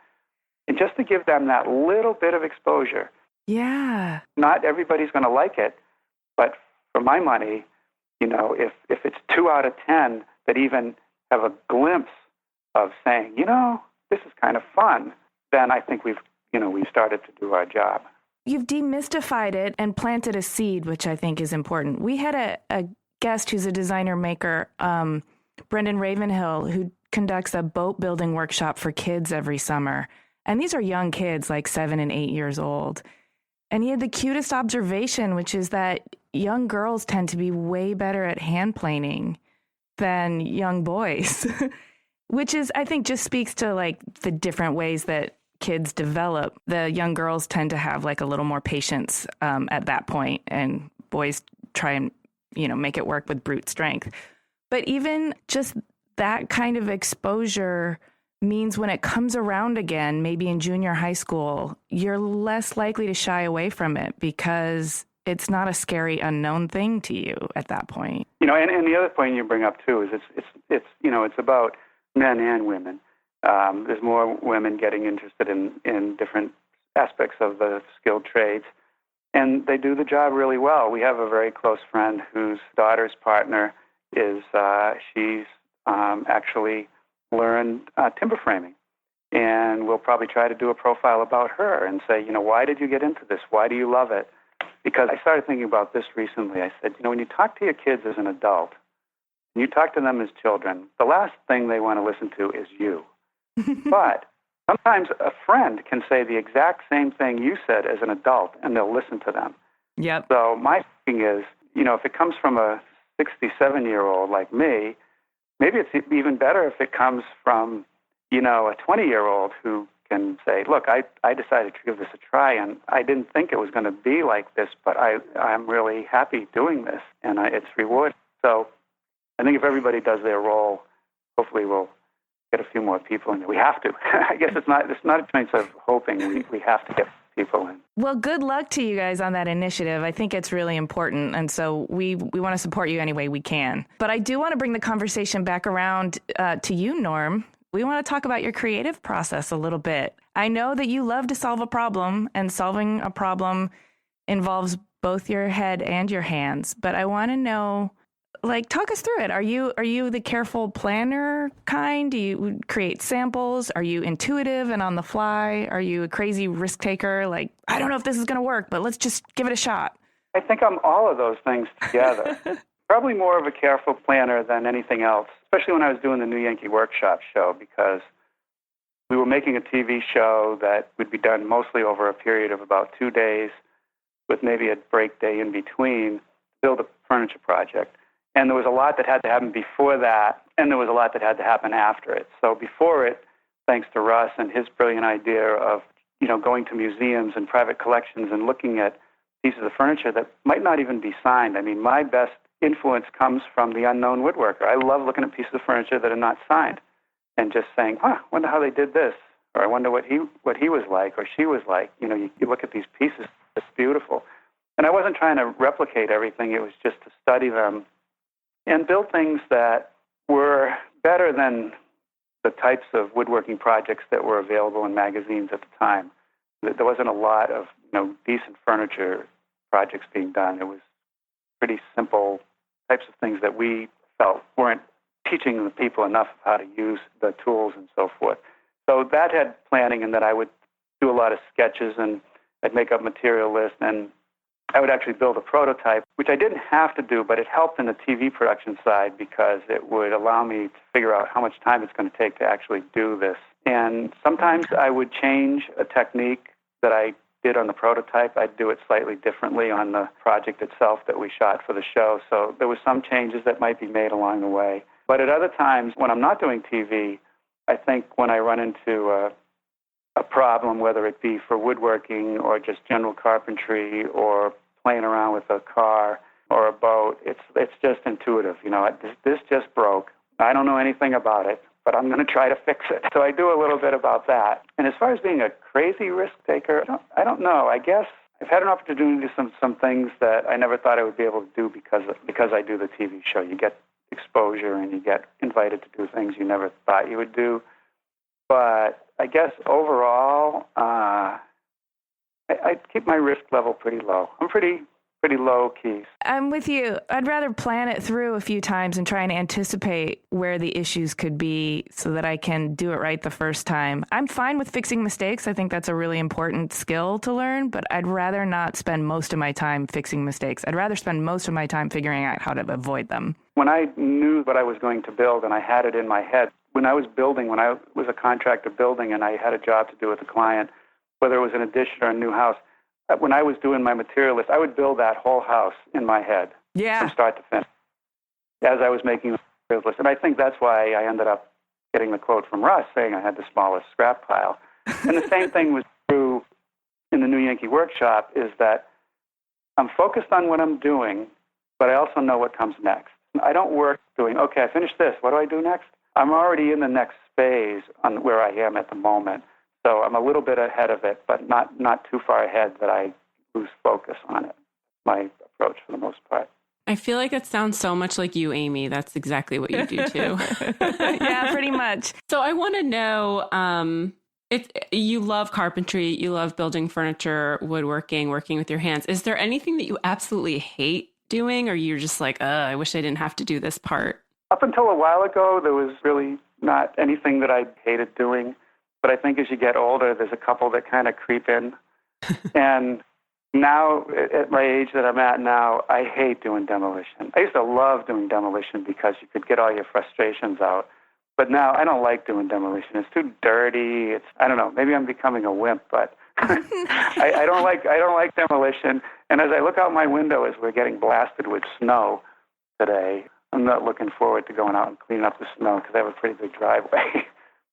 And just to give them that little bit of exposure. Yeah. Not everybody's going to like it, but for my money, if it's 2 out of 10 that even have a glimpse of saying, this is kind of fun, then I think we've started to do our job. You've demystified it and planted a seed, which I think is important. We had a guest who's a designer maker, Brendan Ravenhill, who conducts a boat building workshop for kids every summer. And these are young kids, like 7 and 8 years old. And he had the cutest observation, which is that young girls tend to be way better at hand planing than young boys, which is, I think, just speaks to like the different ways that kids develop. The young girls tend to have like a little more patience at that point, and boys try and, make it work with brute strength. But even just that kind of exposure means when it comes around again, maybe in junior high school, you're less likely to shy away from it because it's not a scary unknown thing to you at that point. And the other point you bring up too is it's about men and women. There's more women getting interested in different aspects of the skilled trades, and they do the job really well. We have a very close friend whose daughter's partner is she's actually learned timber framing, and we'll probably try to do a profile about her and say, why did you get into this? Why do you love it? Because I started thinking about this recently. I said, when you talk to your kids as an adult, and you talk to them as children, the last thing they want to listen to is you. But sometimes a friend can say the exact same thing you said as an adult, and they'll listen to them. Yep. So my thinking is, if it comes from a 67-year-old like me, maybe it's even better if it comes from, a 20-year-old who can say, look, I decided to give this a try, and I didn't think it was going to be like this, but I'm really happy doing this, and it's rewarding. So I think if everybody does their role, hopefully we'll get a few more people in there. We have to. I guess it's not a choice of hoping. We have to get people in. Well, good luck to you guys on that initiative. I think it's really important, and so we want to support you any way we can. But I do want to bring the conversation back around to you, Norm. We want to talk about your creative process a little bit. I know that you love to solve a problem, and solving a problem involves both your head and your hands. But I want to know, talk us through it. Are you the careful planner kind? Do you create samples? Are you intuitive and on the fly? Are you a crazy risk taker? I don't know if this is going to work, but let's just give it a shot. I think I'm all of those things together. Probably more of a careful planner than anything else, especially when I was doing the New Yankee Workshop show, because we were making a TV show that would be done mostly over a period of about 2 days with maybe a break day in between to build a furniture project. And there was a lot that had to happen before that, and there was a lot that had to happen after it. So before it, thanks to Russ and his brilliant idea of, going to museums and private collections and looking at pieces of furniture that might not even be signed. I mean, my best influence comes from the unknown woodworker. I love looking at pieces of furniture that are not signed and just saying, wonder how they did this, or I wonder what he was like or she was like. You look at these pieces, it's beautiful. And I wasn't trying to replicate everything. It was just to study them and build things that were better than the types of woodworking projects that were available in magazines at the time. There wasn't a lot of decent furniture projects being done. It was pretty simple types of things that we felt weren't teaching the people enough of how to use the tools and so forth. So that had planning, and that I would do a lot of sketches, and I'd make up material lists, and I would actually build a prototype, which I didn't have to do, but it helped in the TV production side because it would allow me to figure out how much time it's going to take to actually do this. And sometimes I would change a technique that I did on the prototype. I'd do it slightly differently on the project itself that we shot for the show. So there were some changes that might be made along the way. But at other times, when I'm not doing TV, I think when I run into a problem, whether it be for woodworking or just general carpentry or playing around with a car or a boat, it's just intuitive. This just broke. I don't know anything about it, but I'm going to try to fix it. So I do a little bit about that. And as far as being a crazy risk taker, I don't know. I guess I've had an opportunity to do some things that I never thought I would be able to do because I do the TV show. You get exposure and you get invited to do things you never thought you would do. But I guess overall, I keep my risk level pretty low. I'm pretty low key. I'm with you. I'd rather plan it through a few times and try and anticipate where the issues could be so that I can do it right the first time. I'm fine with fixing mistakes. I think that's a really important skill to learn, but I'd rather not spend most of my time fixing mistakes. I'd rather spend most of my time figuring out how to avoid them. When I knew what I was going to build and I had it in my head, when I was a contractor building and I had a job to do with a client, whether it was an addition or a new house, when I was doing my material list, I would build that whole house in my head from start to finish as I was making the material list. And I think that's why I ended up getting the quote from Russ saying I had the smallest scrap pile. And the same thing was true in the New Yankee Workshop, is that I'm focused on what I'm doing, but I also know what comes next. I don't work doing, okay, I finished this. What do I do next? I'm already in the next phase on where I am at the moment. So I'm a little bit ahead of it, but not too far ahead that I lose focus on it. My approach for the most part. I feel like it sounds so much like you, Amy. That's exactly what you do too. Yeah, pretty much. So I want to know, you love carpentry, you love building furniture, woodworking, working with your hands. Is there anything that you absolutely hate doing, or you're just like, I wish I didn't have to do this part? Up until a while ago, there was really not anything that I hated doing. But I think as you get older, there's a couple that kind of creep in. And now, at my age that I'm at now, I hate doing demolition. I used to love doing demolition because you could get all your frustrations out. But now I don't like doing demolition. It's too dirty. I don't know. Maybe I'm becoming a wimp, but I don't like demolition. And as I look out my window as we're getting blasted with snow today, I'm not looking forward to going out and cleaning up the snow because I have a pretty big driveway.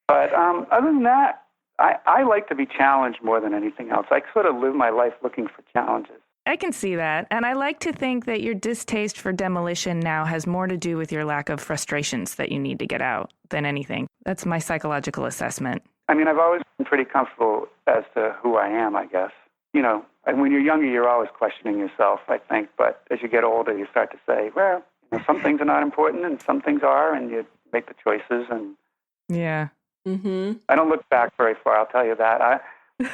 But other than that, I like to be challenged more than anything else. I sort of live my life looking for challenges. I can see that. And I like to think that your distaste for demolition now has more to do with your lack of frustrations that you need to get out than anything. That's my psychological assessment. I mean, I've always been pretty comfortable as to who I am, I guess. You know, and when you're younger, you're always questioning yourself, I think. But as you get older, you start to say, well, you know, some things are not important and some things are, and you make the choices. And yeah. Mm-hmm. I don't look back very far, I'll tell you that.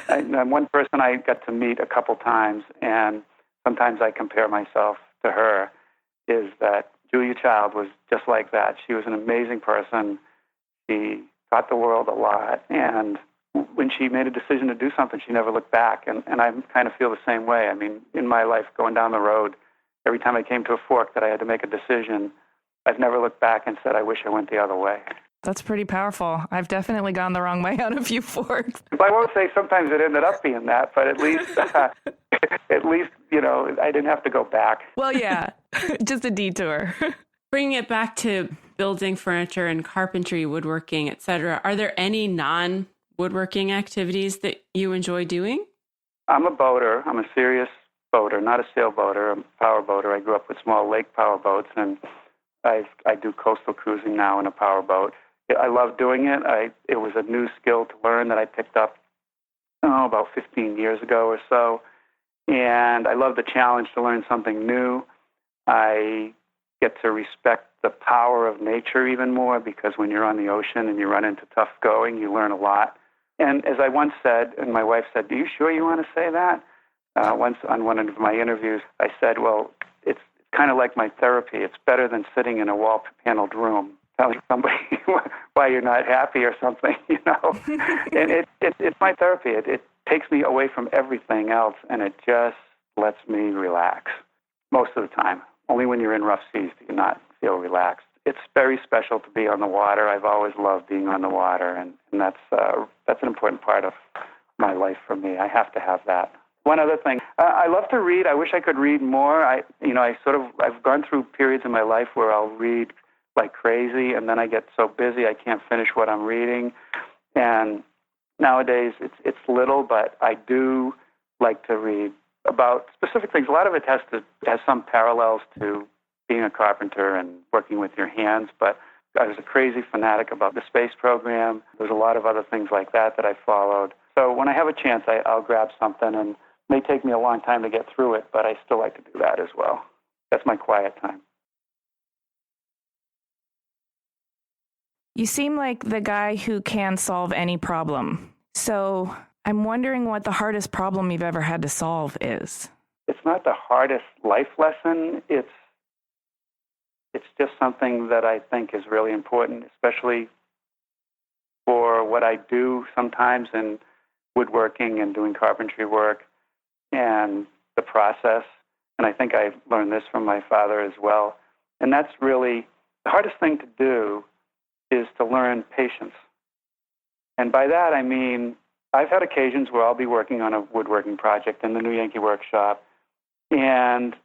I'm one person I got to meet a couple times, and sometimes I compare myself to her, is that Julia Child was just like that. She was an amazing person. She taught the world a lot, and when she made a decision to do something, she never looked back, and I kind of feel the same way. I mean, in my life, going down the road, every time I came to a fork that I had to make a decision, I've never looked back and said, I wish I went the other way. That's pretty powerful. I've definitely gone the wrong way on a few forks. I won't say sometimes it ended up being that, but at least, you know, I didn't have to go back. Well, yeah, just a detour. Bringing it back to building furniture and carpentry, woodworking, etc., are there any non-woodworking activities that you enjoy doing? I'm a boater. I'm a serious boater, not a sailboater. I'm a power boater. I grew up with small lake power boats, and I do coastal cruising now in a power boat. I love doing it. It was a new skill to learn that I picked up about 15 years ago or so, and I love the challenge to learn something new. I get to respect the power of nature even more, because when you're on the ocean and you run into tough going, you learn a lot. And as I once said, and my wife said, "Are you sure you want to say that?" Once on one of my interviews, I said, well, it's kind of like my therapy. It's better than sitting in a wall-paneled room telling somebody why you're not happy or something, you know. And it's my therapy. It takes me away from everything else, and it just lets me relax most of the time. Only when you're in rough seas do you not feel relaxed. It's very special to be on the water. I've always loved being on the water, and that's an important part of my life for me. I have to have that. One other thing, I love to read. I wish I could read more. I've gone through periods in my life where I'll read like crazy, and then I get so busy I can't finish what I'm reading. And nowadays it's little, but I do like to read about specific things. A lot of it has some parallels to being a carpenter and working with your hands, but I was a crazy fanatic about the space program. There's a lot of other things like that I followed. So when I have a chance, I'll grab something, and it may take me a long time to get through it, but I still like to do that as well. That's my quiet time. You seem like the guy who can solve any problem. So I'm wondering what the hardest problem you've ever had to solve is. It's not the hardest life lesson. It's just something that I think is really important, especially for what I do sometimes in woodworking and doing carpentry work and the process. And I think I learned this from my father as well. And that's really the hardest thing to do, is to learn patience. And by that I mean, I've had occasions where I'll be working on a woodworking project in the New Yankee Workshop, and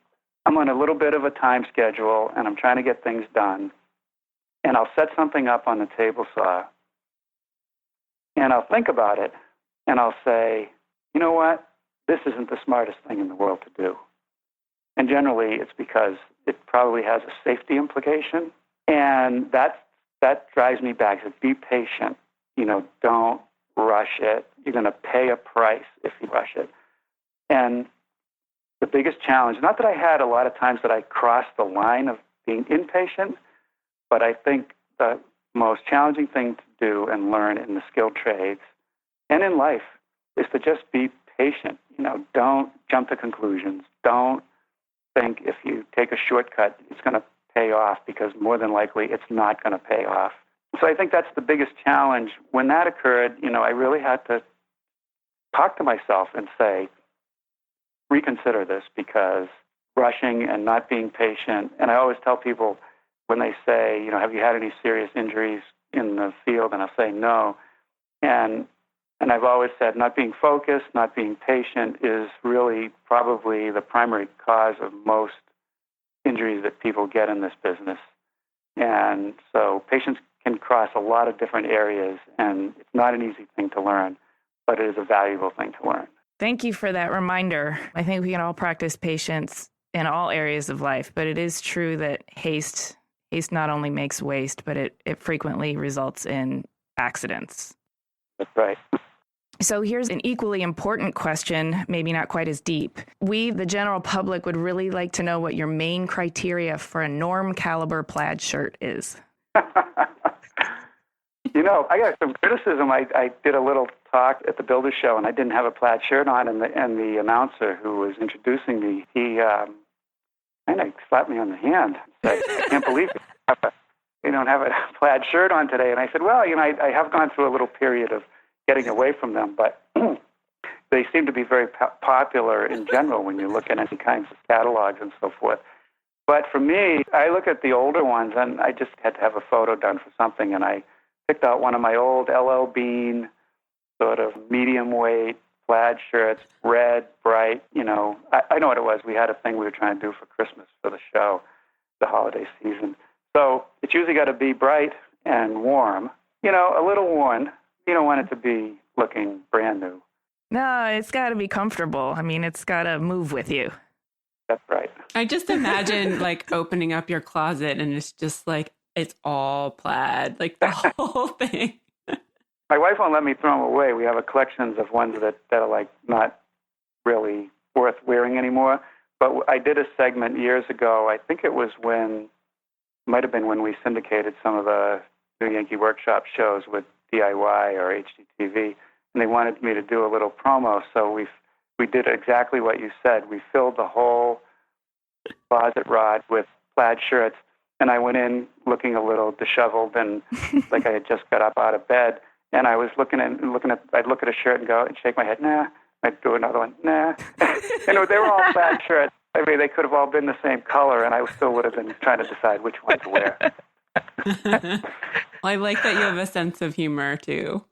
I'm on a little bit of a time schedule, and I'm trying to get things done. And I'll set something up on the table saw, and I'll think about it, and I'll say, you know what? This isn't the smartest thing in the world to do. And generally, it's because it probably has a safety implication, and that drives me back to be patient. You know, don't rush it. You're going to pay a price if you rush it. And the biggest challenge, not that I had a lot of times that I crossed the line of being impatient, but I think the most challenging thing to do and learn in the skilled trades and in life is to just be patient. You know, don't jump to conclusions. Don't think if you take a shortcut, it's going to pay off, because more than likely it's not going to pay off. So I think that's the biggest challenge. When that occurred, you know, I really had to talk to myself and say, reconsider this, because rushing and not being patient. And I always tell people when they say, you know, have you had any serious injuries in the field? And I'll say no. And I've always said not being focused, not being patient is really probably the primary cause of most injuries that people get in this business. And so patients can cross a lot of different areas, and it's not an easy thing to learn, but it is a valuable thing to learn. Thank you for that reminder. I think we can all practice patience in all areas of life, but it is true that haste not only makes waste, but it frequently results in accidents. That's right. So here's an equally important question, maybe not quite as deep. We, the general public, would really like to know what your main criteria for a Norm caliber plaid shirt is. You know, I got some criticism. I did a little talk at the Builder Show, and I didn't have a plaid shirt on, and the announcer who was introducing me, he kind of slapped me on the hand and said, "I can't believe you don't have a plaid shirt on today." And I said, well, you know, I have gone through a little period of getting away from them, but they seem to be very popular in general when you look at any kinds of catalogs and so forth. But for me, I look at the older ones, and I just had to have a photo done for something, and I picked out one of my old LL Bean sort of medium weight plaid shirts, red, bright, you know. I know what it was. We had a thing we were trying to do for Christmas for the show, the holiday season. So it's usually got to be bright and warm, you know, a little worn. You don't want it to be looking brand new. No, it's got to be comfortable. I mean, it's got to move with you. That's right. I just imagine like opening up your closet and it's just like, it's all plaid, like the whole thing. My wife won't let me throw them away. We have a collections of ones that are like not really worth wearing anymore. But I did a segment years ago. I think it might have been when we syndicated some of the New Yankee Workshop shows with DIY or HGTV, and they wanted me to do a little promo. So we did exactly what you said. We filled the whole closet rod with plaid shirts, and I went in looking a little disheveled and like I had just got up out of bed. And I was I'd look at a shirt and go and shake my head, nah. I'd do another one, nah. And they were all plaid shirts. I mean, they could have all been the same color, and I still would have been trying to decide which one to wear. Well, I like that you have a sense of humor, too.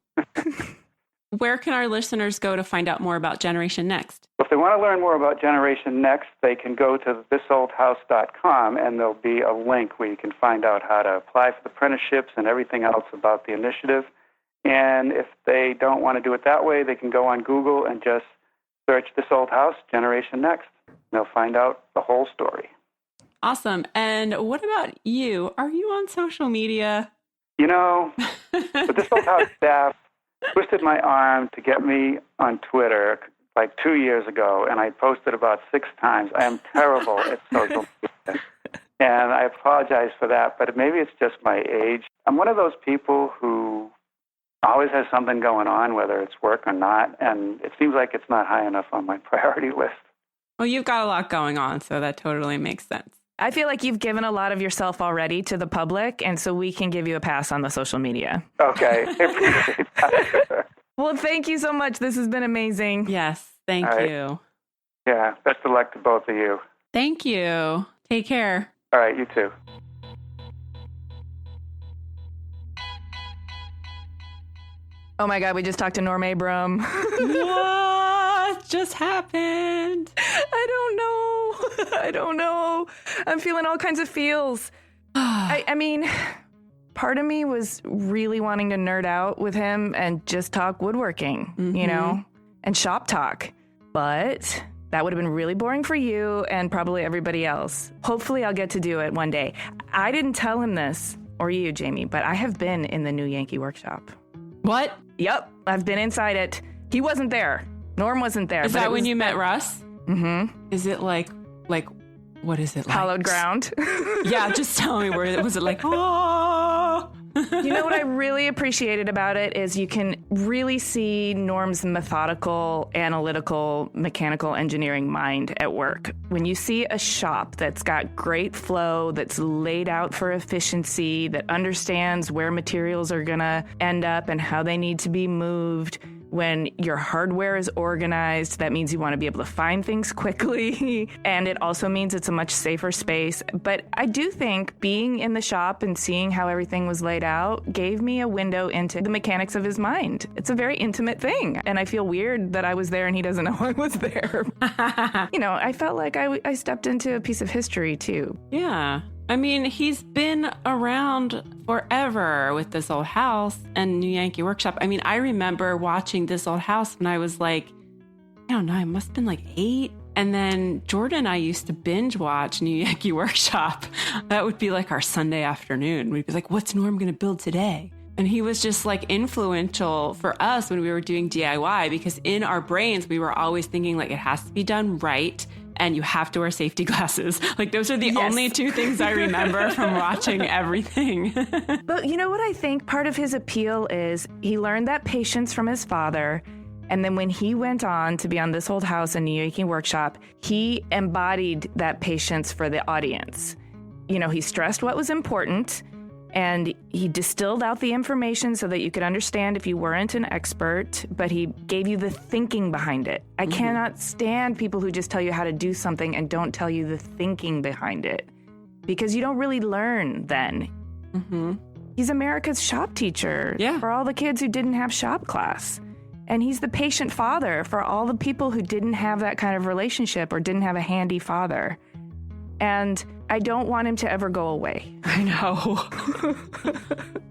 Where can our listeners go to find out more about Generation Next? If they want to learn more about Generation Next, they can go to thisoldhouse.com, and there'll be a link where you can find out how to apply for the apprenticeships and everything else about the initiative. And if they don't want to do it that way, they can go on Google and just search This Old House, Generation Next. They'll find out the whole story. Awesome. And what about you? Are you on social media? You know, the This Old House staff twisted my arm to get me on Twitter like 2 years ago, and I posted about 6 times. I am terrible at social media, and I apologize for that, but maybe it's just my age. I'm one of those people who always has something going on, whether it's work or not, and it seems like it's not high enough on my priority list. Well, you've got a lot going on, so that totally makes sense. I feel like you've given a lot of yourself already to the public, and so we can give you a pass on the social media. Okay. Appreciate that. Well, thank you so much. This has been amazing. Yes, thank you. Yeah, best of luck to both of you. Thank you. Take care. All right, you too. Oh my God, we just talked to Norm Abram. What just happened? I don't know. I'm feeling all kinds of feels. I mean, part of me was really wanting to nerd out with him and just talk woodworking, you know, and shop talk. But that would have been really boring for you and probably everybody else. Hopefully I'll get to do it one day. I didn't tell him this, or you, Jamie, but I have been in the New Yankee Workshop. What? Yep, I've been inside it. He wasn't there. Norm wasn't there. Is that when you met Russ? Mm-hmm. Is it like, what is it like? Hallowed ground. Yeah, just tell me was it like, oh? You know what I really appreciated about it is you can really see Norm's methodical, analytical, mechanical engineering mind at work. When you see a shop that's got great flow, that's laid out for efficiency, that understands where materials are going to end up and how they need to be moved, when your hardware is organized, that means you want to be able to find things quickly. And it also means it's a much safer space. But I do think being in the shop and seeing how everything was laid out gave me a window into the mechanics of his mind. It's a very intimate thing. And I feel weird that I was there and he doesn't know I was there. You know, I felt like I stepped into a piece of history too. Yeah. I mean, he's been around forever with This Old House and New Yankee Workshop. I mean, I remember watching This Old House when I was like, I don't know, I must have been like 8. And then Jordan and I used to binge watch New Yankee Workshop. That would be like our Sunday afternoon. We'd be like, what's Norm going to build today? And he was just like influential for us when we were doing DIY, because in our brains, we were always thinking like it has to be done right. And you have to wear safety glasses. Like those are the only 2 things I remember from watching everything. But you know what I think part of his appeal is he learned that patience from his father. And then when he went on to be on This Old House and New Yankee Workshop, he embodied that patience for the audience. You know, he stressed what was important and he distilled out the information so that you could understand if you weren't an expert, but he gave you the thinking behind it. I cannot stand people who just tell you how to do something and don't tell you the thinking behind it, because you don't really learn then. He's America's shop teacher for all the kids who didn't have shop class. And he's the patient father for all the people who didn't have that kind of relationship or didn't have a handy father. And I don't want him to ever go away. I know.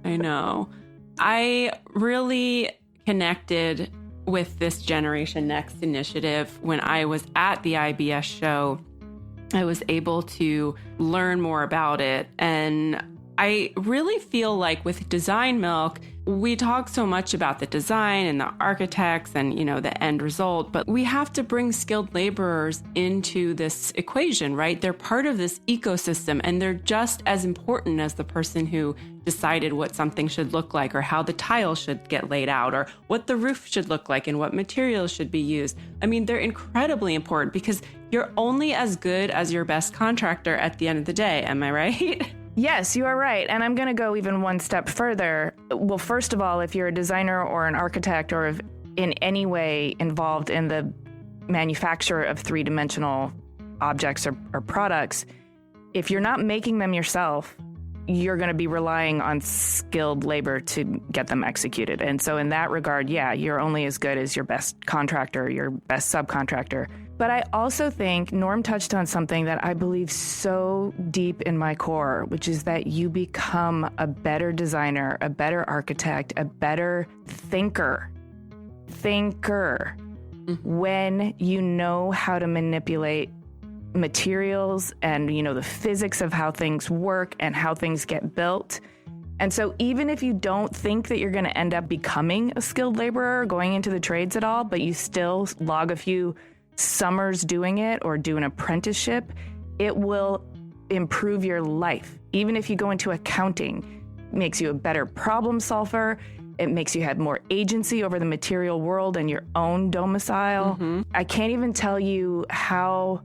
I know. I really connected with this Generation Next initiative when I was at the IBS show. I was able to learn more about it. And I really feel like with Design Milk, we talk so much about the design and the architects and, you know, the end result, but we have to bring skilled laborers into this equation, right? They're part of this ecosystem and they're just as important as the person who decided what something should look like or how the tile should get laid out or what the roof should look like and what materials should be used. I mean, they're incredibly important because you're only as good as your best contractor at the end of the day. Am I right? Yes, you are right. And I'm going to go even one step further. Well, first of all, if you're a designer or an architect or if in any way involved in the manufacture of 3-dimensional objects or products, if you're not making them yourself, you're going to be relying on skilled labor to get them executed. And so in that regard, yeah, you're only as good as your best contractor, your best subcontractor. But I also think Norm touched on something that I believe so deep in my core, which is that you become a better designer, a better architect, a better thinker when you know how to manipulate materials and, you know, the physics of how things work and how things get built. And so even if you don't think that you're going to end up becoming a skilled laborer, going into the trades at all, but you still log a few summers doing it or do an apprenticeship, it will improve your life. Even if you go into accounting, it makes you a better problem solver. It makes you have more agency over the material world and your own domicile. I can't even tell you how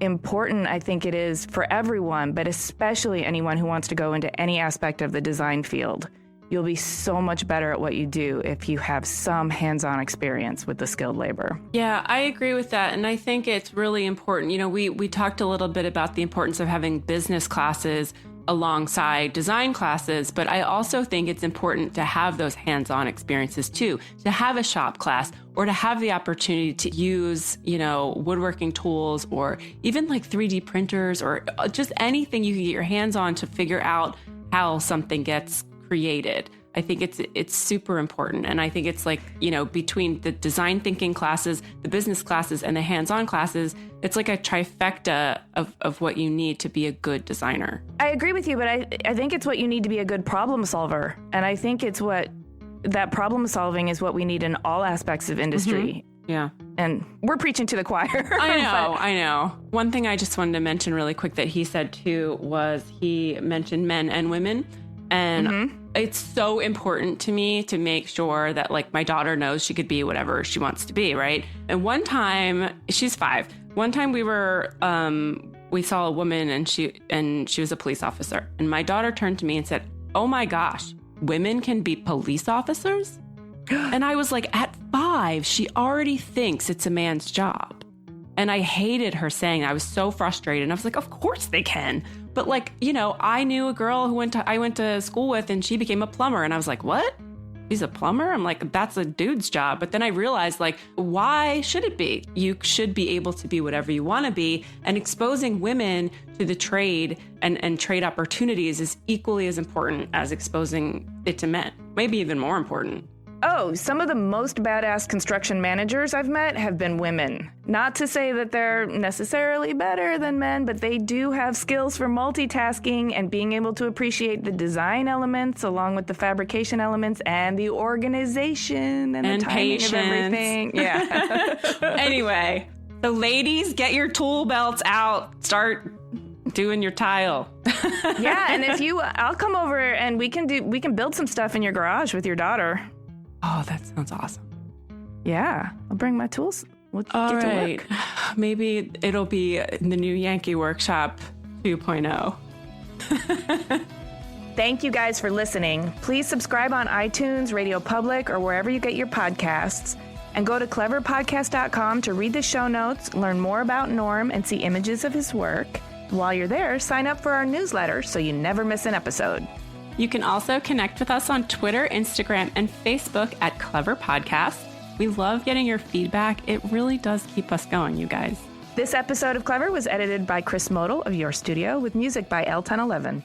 important I think it is for everyone, but especially anyone who wants to go into any aspect of the design field. You'll be so much better at what you do if you have some hands-on experience with the skilled labor. Yeah, I agree with that. And I think it's really important. You know, we talked a little bit about the importance of having business classes alongside design classes, but I also think it's important to have those hands-on experiences too, to have a shop class or to have the opportunity to use, you know, woodworking tools or even like 3D printers or just anything you can get your hands on to figure out how something gets created. I think it's super important. And I think it's like, you know, between the design thinking classes, the business classes, and the hands-on classes, it's like a trifecta of what you need to be a good designer. I agree with you, but I think it's what you need to be a good problem solver. And I think it's what that problem solving is what we need in all aspects of industry. Yeah. And we're preaching to the choir. I know. One thing I just wanted to mention really quick that he said too was he mentioned men and women. And it's so important to me to make sure that like my daughter knows she could be whatever she wants to be, right? And one time, she's 5. One time we saw a woman and she was a police officer. And my daughter turned to me and said, "Oh my gosh, women can be police officers?" And I was like, at 5, she already thinks it's a man's job. And I hated her saying that. I was so frustrated. And I was like, of course they can. But like, you know, I knew a girl who I went to school with and she became a plumber. And I was like, what? he's a plumber? I'm like, that's a dude's job. But then I realized, like, why should it be? You should be able to be whatever you want to be. And exposing women to the trade and trade opportunities is equally as important as exposing it to men, maybe even more important. Oh, some of the most badass construction managers I've met have been women. Not to say that they're necessarily better than men, but they do have skills for multitasking and being able to appreciate the design elements along with the fabrication elements and the organization and the timing patience. of everything. Yeah. Anyway, so ladies, get your tool belts out. Start doing your tile. Yeah, and if you, I'll come over and we can build some stuff in your garage with your daughter. Oh, that sounds awesome. Yeah, I'll bring my tools. We'll All get right. to work. Maybe it'll be the new Yankee Workshop 2.0. Thank you guys for listening. Please subscribe on iTunes, Radio Public, or wherever you get your podcasts. And go to cleverpodcast.com to read the show notes, learn more about Norm, and see images of his work. While you're there, sign up for our newsletter so you never miss an episode. You can also connect with us on Twitter, Instagram, and Facebook at Clever Podcast. We love getting your feedback. It really does keep us going, you guys. This episode of Clever was edited by Chris Model of Your Studio with music by L1011.